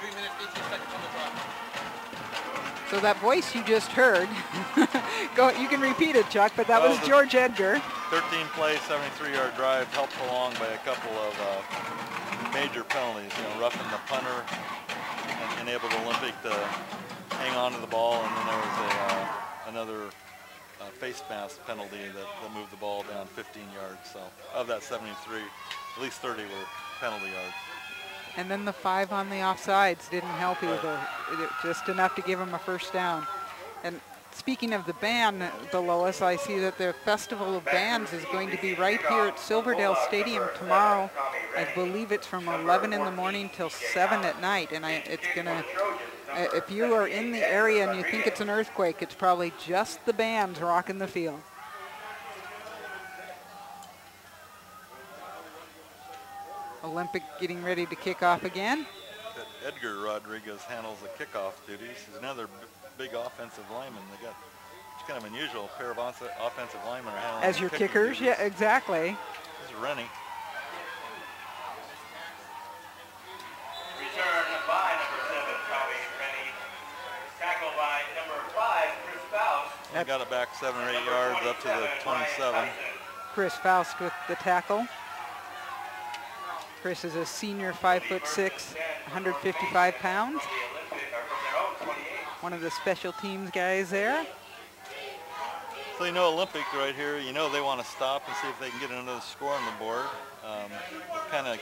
Speaker 4: 3 minutes, 18 seconds on the clock.
Speaker 2: So that voice you just heard, you can repeat it, Chuck, but that was George Edgar.
Speaker 3: 13 plays, 73-yard drive, helped along by a couple of major penalties. You know, roughing the punter and enable the Olympic to hang on to the ball, and then there was another face mask penalty that moved the ball down 15 yards. So of that 73, at least 30 were penalty yards.
Speaker 2: And then the 5 on the offsides didn't help either. Just enough to give him a first down. And speaking of the band below us, I see that the Festival of Bands is going to be right here at Silverdale Stadium tomorrow. I believe it's from 11 in the morning till 7 at night. And it's going to, if you are in the area and you think it's an earthquake, it's probably just the bands rocking the field. Olympic getting ready to kick off again.
Speaker 3: Edgar Rodriguez handles the kickoff duties. He's another big offensive lineman. They got, it's kind of unusual, a pair of offensive linemen are handling
Speaker 2: as your kickers.
Speaker 3: Duties.
Speaker 2: Yeah, exactly.
Speaker 3: This is Rennie.
Speaker 1: Return by number 7, Tommy Rennie. Tackled by number 5, Chris Faust.
Speaker 3: They got it back 7 or 8 yards up to the 27.
Speaker 2: Chris Faust with the tackle. Chris is a senior, 5'6", 155 pounds. One of the special teams guys there.
Speaker 3: So you know Olympic right here, you know they want to stop and see if they can get another score on the board. Kind of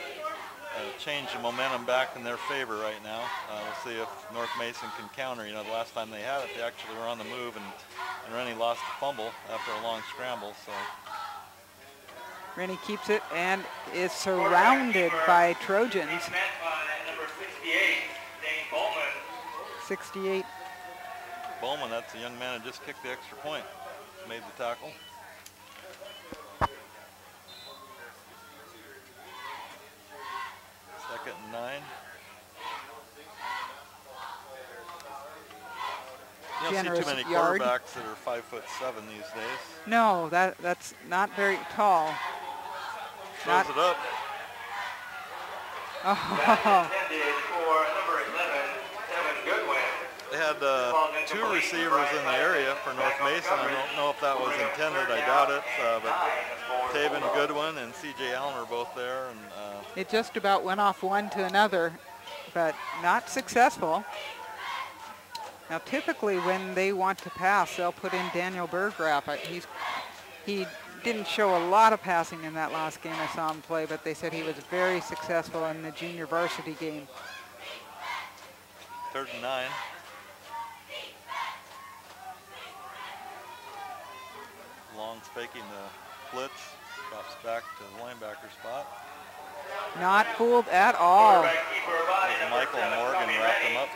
Speaker 3: change the momentum back in their favor right now. We'll see if North Mason can counter. You know, the last time they had it, they actually were on the move, and Rennie lost the fumble after a long scramble. So
Speaker 2: Rennie keeps it and is surrounded by Trojans. 68.
Speaker 3: Bowman, that's a young man who just kicked the extra point. Made the tackle. Second and 9. You
Speaker 2: generous
Speaker 3: see too many
Speaker 2: yard.
Speaker 3: quarterbacks that are 5'7" these days.
Speaker 2: No, that's not very tall.
Speaker 3: Throws it up.
Speaker 2: Oh.
Speaker 3: They had 2 receivers in the area for North Mason. I don't know if that was intended. I doubt it. But Taven Goodwin and C.J. Allen are both there. And
Speaker 2: it just about went off one to another, but not successful. Now, typically when they want to pass, they'll put in Daniel Berggraf. He didn't show a lot of passing in that last game I saw him play, but they said he was very successful in the junior varsity game.
Speaker 3: 3rd and 9. Long faking the blitz, drops back to the linebacker spot.
Speaker 2: Not fooled at all.
Speaker 3: Michael Morgan wrapped him up.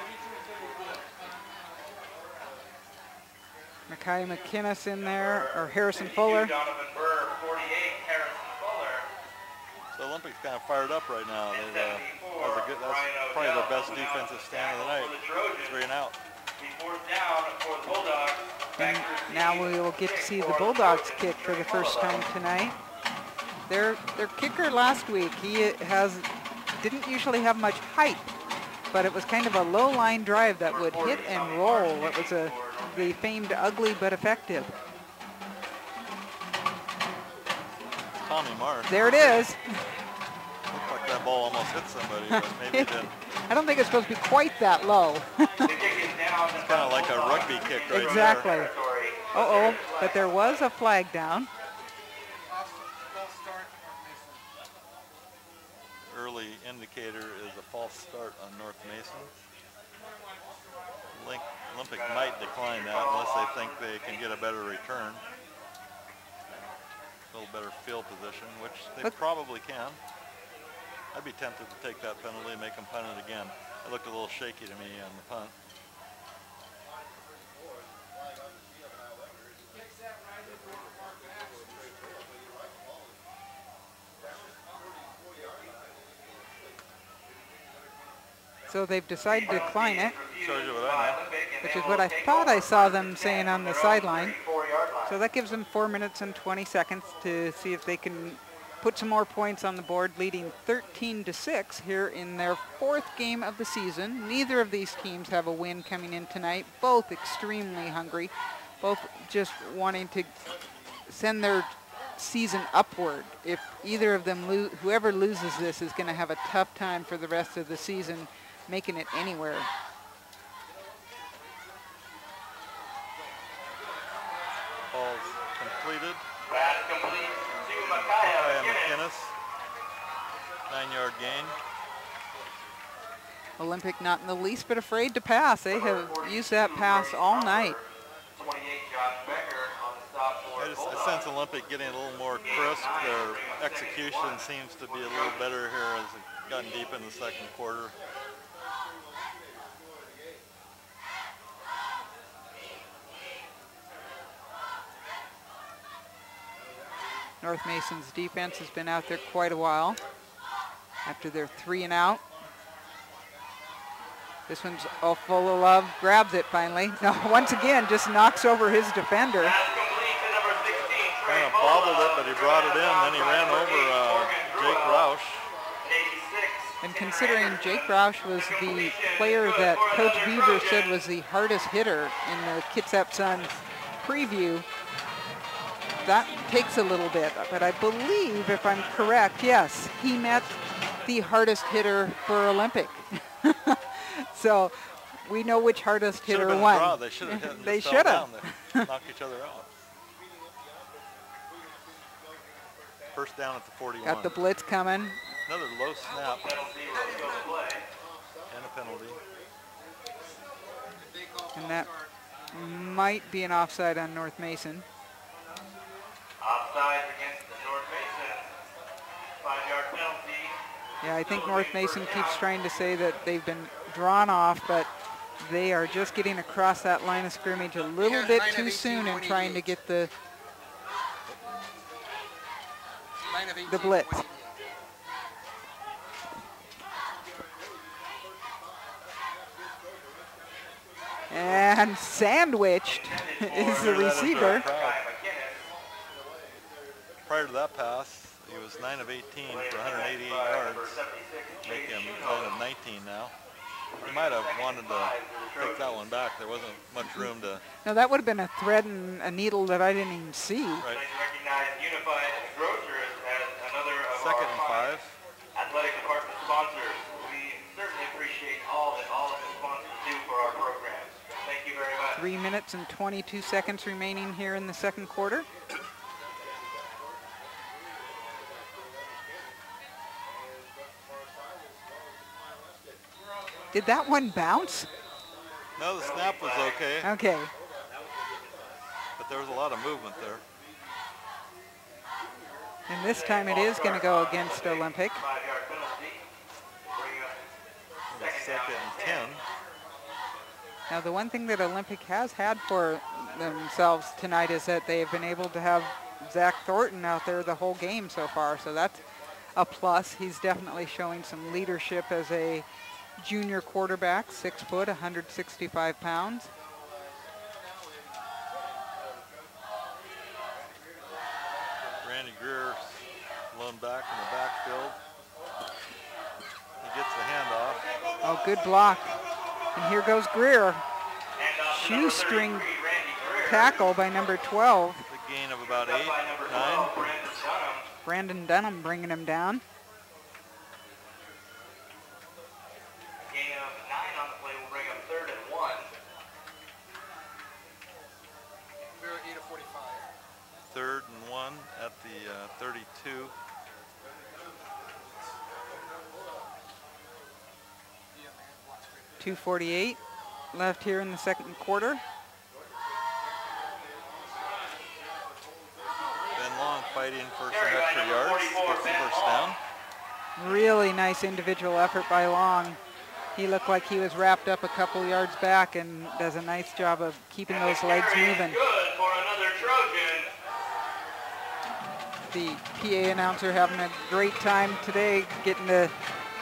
Speaker 2: Mackay McInnes in there, or Harrison Fuller.
Speaker 3: So Olympics kind of fired up right now. That's probably their best defensive stand of the night. 3 and out.
Speaker 2: And now we will get to see the Bulldogs kick for the first time tonight. Their kicker last week, didn't usually have much height, but it was kind of a low line drive that would hit and roll. It was the famed ugly but effective.
Speaker 3: Tommy Marsh.
Speaker 2: There it is.
Speaker 3: Looked like that ball almost hit somebody, but maybe it didn't.
Speaker 2: I don't think it's supposed to be quite that low.
Speaker 3: It's kind of like a rugby kick right
Speaker 2: exactly.
Speaker 3: there.
Speaker 2: Uh-oh, but there was a flag down.
Speaker 3: Early indicator is a false start on North Mason. Olympic might decline that unless they think they can get a better return. A little better field position, which they probably can. I'd be tempted to take that penalty and make them punt it again. It looked a little shaky to me on the punt.
Speaker 2: So they've decided to decline it,
Speaker 3: Shows you what I know.
Speaker 2: which is what I thought I saw them saying on the sideline. So that gives them 4 minutes and 20 seconds to see if they can put some more points on the board, leading 13-6 here in their 4th game of the season. Neither of these teams have a win coming in tonight, both extremely hungry, both just wanting to send their season upward. If either of them, whoever loses this is going to have a tough time for the rest of the season making it anywhere.
Speaker 3: Ball's completed.
Speaker 1: Pass complete to
Speaker 3: McInnes. 9-yard gain.
Speaker 2: Olympic not in the least bit afraid to pass. They have used that pass all night.
Speaker 3: I sense Olympic getting a little more crisp. Their execution seems to be a little better here as it gotten deep in the 2nd quarter.
Speaker 2: North Mason's defense has been out there quite a while after their 3 and out. This one's all full of love, grabs it finally. No, once again, just knocks over his defender.
Speaker 3: Kind of bobbled it, but he brought it in. Then he ran over Jake Roush.
Speaker 2: And considering Jake Roush was the player that Coach Beaver said was the hardest hitter in the Kitsap Sun preview, that takes a little bit. But I believe, if I'm correct, yes, he met the hardest hitter for Olympic. So we know which hardest hitter won.
Speaker 3: They should have.
Speaker 2: They should have.
Speaker 3: Knocked each other out. First down at the 41.
Speaker 2: Got the blitz coming.
Speaker 3: Another low snap. And a penalty.
Speaker 2: And that might be an offside on North Mason.
Speaker 1: Offside against the North Mason. 5-yard penalty.
Speaker 2: Yeah, I think North Mason keeps trying to say that they've been drawn off, but they are just getting across that line of scrimmage a little bit too soon and trying to get the blitz. And sandwiched is the receiver.
Speaker 3: Prior to that pass, he was 9 of 18 for 188 yards, making him 9 of 19 now. He might have wanted to take that one back. There wasn't much room to.
Speaker 2: No, that would have been a thread and a needle that I didn't even see.
Speaker 3: Right.
Speaker 1: Recognize Unified Grocers as another of
Speaker 3: Second
Speaker 1: our
Speaker 3: and 5.
Speaker 1: athletic department sponsors. We certainly appreciate all that all of the sponsors do for our programs. Thank you very much.
Speaker 2: 3 minutes and 22 seconds remaining here in the second quarter. Did that one bounce?
Speaker 3: No, the snap was okay,
Speaker 2: Okay.
Speaker 3: but there was a lot of movement there.
Speaker 2: And this time it is going to go against Olympic.
Speaker 1: 5-yard penalty. Bring up
Speaker 3: Second and 10.
Speaker 2: Now the one thing that Olympic has had for themselves tonight is that they've been able to have Zach Thornton out there the whole game so far. So that's a plus. He's definitely showing some leadership as a junior quarterback, 6 foot, 165 pounds.
Speaker 3: Randy Greer lone back in the backfield. He gets the handoff.
Speaker 2: Oh, good block. And here goes Greer.
Speaker 1: handoff to number
Speaker 2: Shoestring
Speaker 1: 33, Randy Greer.
Speaker 2: tackle by number 12.
Speaker 3: The gain of about
Speaker 1: Up
Speaker 3: 8,
Speaker 1: by number
Speaker 3: 9.
Speaker 1: 12, Brandon Dunham.
Speaker 2: Brandon Dunham bringing him down.
Speaker 1: Gain of 9 on the play will bring up 3rd and 1.
Speaker 4: We're 8 of 45.
Speaker 3: 3rd and 1 at the 32.
Speaker 4: Yeah, man. Watch it.
Speaker 2: 2:48 left here in the second quarter.
Speaker 3: Ben Long fighting for some extra yards. Gets the first down.
Speaker 2: Really nice individual effort by Long. He looked like he was wrapped up a couple yards back and does a nice job of keeping those legs moving.
Speaker 1: Good for another Trojan.
Speaker 2: The PA announcer having a great time today getting to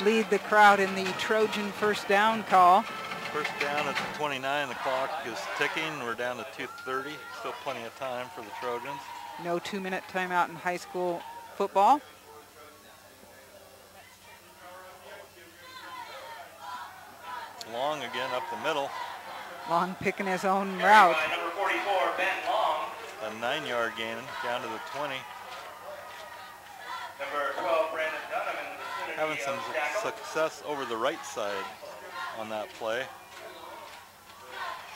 Speaker 2: lead the crowd in the Trojan first down call.
Speaker 3: First down at the 29. The clock is ticking. We're down to 2:30. Still plenty of time for the Trojans.
Speaker 2: No 2-minute timeout in high school football.
Speaker 3: Long again up the middle.
Speaker 2: Long picking his own
Speaker 1: Carried
Speaker 2: route.
Speaker 1: by number 44, Ben Long.
Speaker 3: A 9-yard gain down to the 20.
Speaker 1: Number 12, Brandon Dunham in the vicinity
Speaker 3: Having some
Speaker 1: of tackle.
Speaker 3: success over the right side on that play.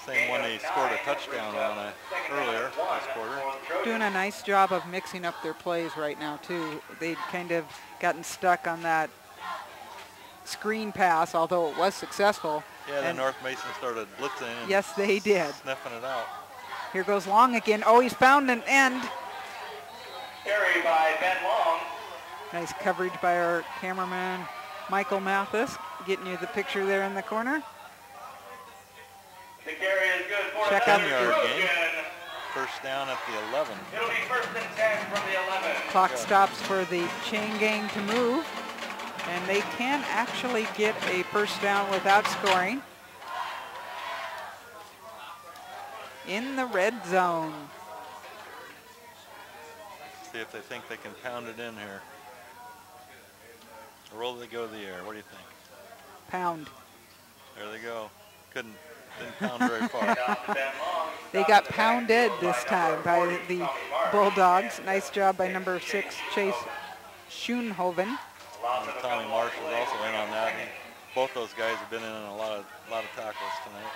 Speaker 3: Same one they scored a touchdown on earlier this quarter.
Speaker 2: Doing a nice job of mixing up their plays right now too. They'd kind of gotten stuck on that screen pass, although it was successful.
Speaker 3: Yeah, then
Speaker 2: And
Speaker 3: North Mason started blitzing and
Speaker 2: yes, they did.
Speaker 3: sniffing it out.
Speaker 2: Here goes Long again. Oh, he's found an end.
Speaker 1: Carried by Ben Long.
Speaker 2: Nice coverage by our cameraman, Michael Mathis, getting you the picture there in the corner.
Speaker 1: The carry is good for
Speaker 2: Check
Speaker 1: another
Speaker 3: out. 10-yard
Speaker 1: Trojan.
Speaker 3: gain. First down at the 11.
Speaker 1: It'll be 1st and 10 from the 11.
Speaker 2: Clock
Speaker 3: Yeah.
Speaker 2: stops for the chain gang to move, and they can actually get a first down without scoring in the red zone.
Speaker 3: See if they think they can pound it in here. Or will they go to the air? What do you think?
Speaker 2: Pound.
Speaker 3: There they go. Didn't pound very far.
Speaker 1: Down to Ben Long.
Speaker 2: They got pounded this time by the Bulldogs. Nice job by number 6, Chase Schoenhoven.
Speaker 1: Loss of a
Speaker 3: Tommy
Speaker 1: couple
Speaker 3: Marsh
Speaker 1: more
Speaker 3: was
Speaker 1: plays.
Speaker 3: also in on that. And both those guys have been in on a lot of tackles tonight.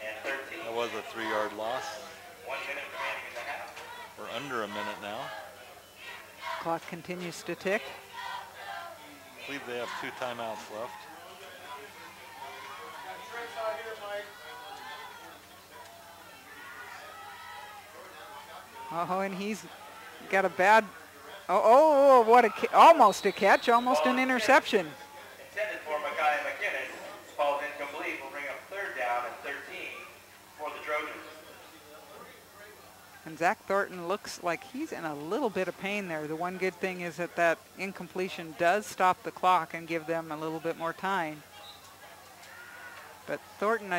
Speaker 1: And 13.
Speaker 3: That was a 3-yard loss.
Speaker 1: 1 minute remaining in the half.
Speaker 3: We're under a minute now.
Speaker 2: Clock continues to tick.
Speaker 3: I believe they have 2 timeouts left.
Speaker 2: Oh, and he's got a bad, what a, almost a catch, almost an interception.
Speaker 1: Intended for Micaiah McKinnon. Falls incomplete. Will bring up 3rd down and 13 for the Trojans.
Speaker 2: And Zach Thornton looks like he's in a little bit of pain there. The one good thing is that that incompletion does stop the clock and give them a little bit more time. But Thornton,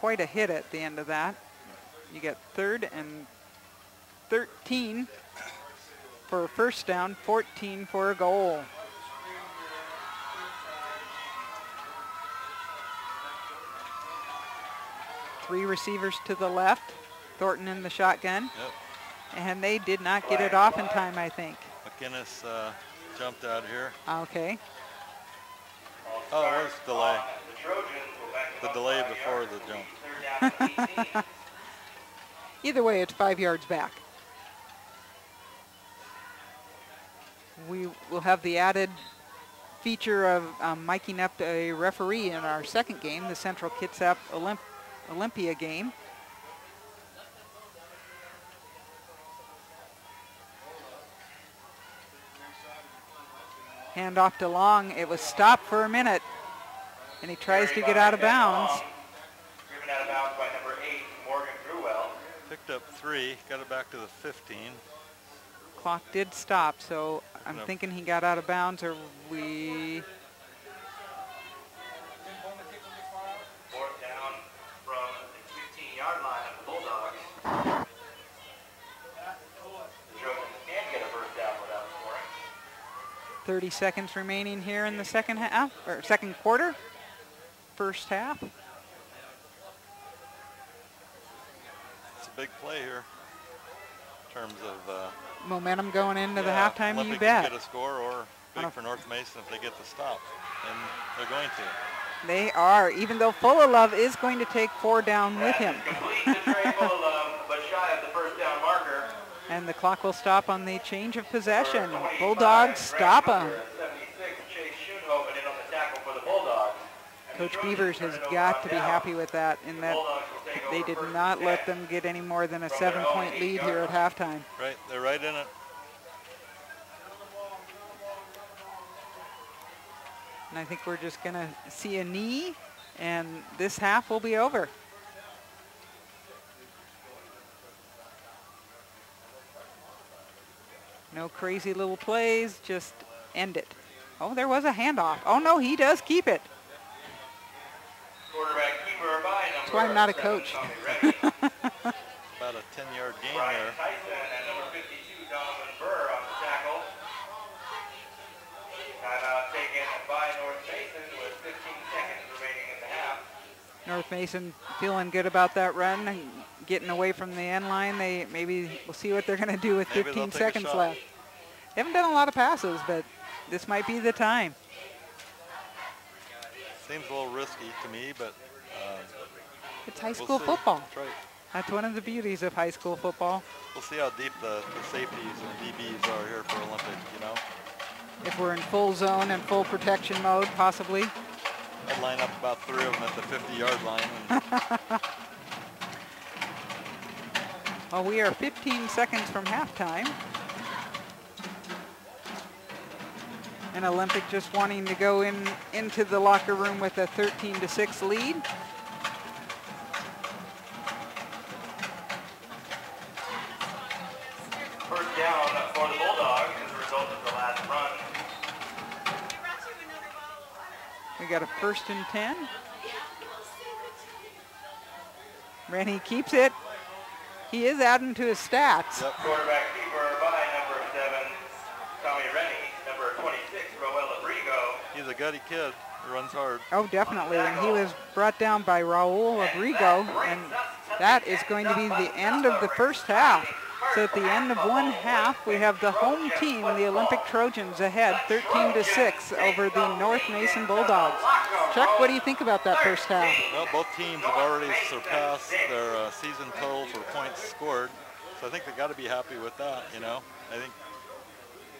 Speaker 2: quite a hit at the end of that. You get 3rd and 13 for a first down, 14 for a goal. Three receivers to the left. Thornton in the shotgun.
Speaker 3: Yep.
Speaker 2: And they did not get it off in time, I think.
Speaker 3: McInnes jumped out here.
Speaker 2: Okay.
Speaker 3: Oh, it was delay. The delay before the jump.
Speaker 2: Either way, it's 5 yards back. We will have the added feature of miking up a referee in our second game, the Central Kitsap Olympia game. Hand off to Long. It was stopped for a minute, and he tries to get out of bounds.
Speaker 1: Driven out of bounds by number 8, Morgan Grewell.
Speaker 3: Picked up 3, got it back to the 15.
Speaker 2: Clock did stop, so I'm thinking he got out of bounds, or we...
Speaker 1: Fourth down from the 15-yard line of the Bulldogs. The Trojans can get a first down without scoring.
Speaker 2: 30 seconds remaining here in the second half, or second quarter, first half.
Speaker 3: It's a big play here in terms of
Speaker 2: momentum going into the halftime,
Speaker 3: Olympic
Speaker 2: you bet.
Speaker 3: Can get a score, or big for North Mason if they get the stop, and they're going to.
Speaker 2: They are, even though Fullilove is going to take 4 down with him.
Speaker 1: Complete to Trey Fullilove, but shy of the first down marker.
Speaker 2: And the clock will stop on the change of possession. Bulldogs stop him.
Speaker 1: 76, Chase Schoenhoven in on the tackle for the Bulldogs.
Speaker 2: Coach Beavers has got to be happy with that, in that they did not let them get any more than a 7-point lead here at halftime.
Speaker 3: Right, they're right in it.
Speaker 2: And I think we're just gonna see a knee, and this half will be over. No crazy little plays, just end it. Oh, there was a handoff. Oh no, he does keep it.
Speaker 1: Quarterback keeper by
Speaker 2: That's why I'm not a coach.
Speaker 3: About a 10-yard gain
Speaker 1: Brian
Speaker 3: there.
Speaker 1: Tyson and number 52, Donovan Burr on the tackle. Timeout taken by North Mason with 15 seconds remaining in the half.
Speaker 2: North Mason feeling good about that run and getting away from the end line. We'll see what they're going to do with 15 seconds left. They haven't done a lot of passes, but this might be the time.
Speaker 3: Seems a little risky to me, but
Speaker 2: it's high school football.
Speaker 3: That's right.
Speaker 2: That's one of the beauties of high school football.
Speaker 3: We'll see how deep the safeties and DBs are here for Olympic, you know.
Speaker 2: If we're in full zone and full protection mode, possibly.
Speaker 3: I'd line up about 3 of them at the 50-yard line.
Speaker 2: Well, we are 15 seconds from halftime. And Olympic just wanting to go into the locker room with a 13-6 lead.
Speaker 1: First down for the Bulldogs as a result of the last run.
Speaker 2: We got a 1st and 10. Rennie keeps it. He is adding to his stats.
Speaker 3: Yep.
Speaker 1: Quarterback keeper by number 7, Tommy Rennie. Number 26, Roel Abrigo.
Speaker 3: He's a gutty kid. He runs hard.
Speaker 2: Oh, definitely. And he was brought down by Raul Abrigo. And that is going to be the end of the first half. So at the end of one half, we have the home team, the Olympic Trojans, ahead 13-6 over the North Mason Bulldogs. Chuck, what do you think about that first half?
Speaker 3: Well, both teams have already surpassed their season total for points scored. So I think they got to be happy with that, you know. I think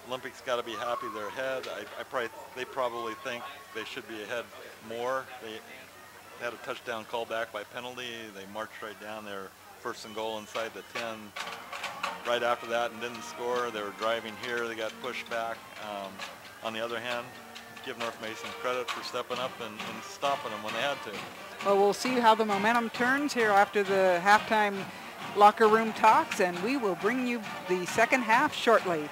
Speaker 3: Olympics got to be happy they're ahead. They probably think they should be ahead more. They had a touchdown call back by penalty. They marched right down there, 1st and goal inside the 10. Right after that and didn't score. They were driving here. They got pushed back. On the other hand, give North Mason credit for stepping up and stopping them when they had to.
Speaker 2: Well, we'll see how the momentum turns here after the halftime locker room talks, and we will bring you the second half shortly.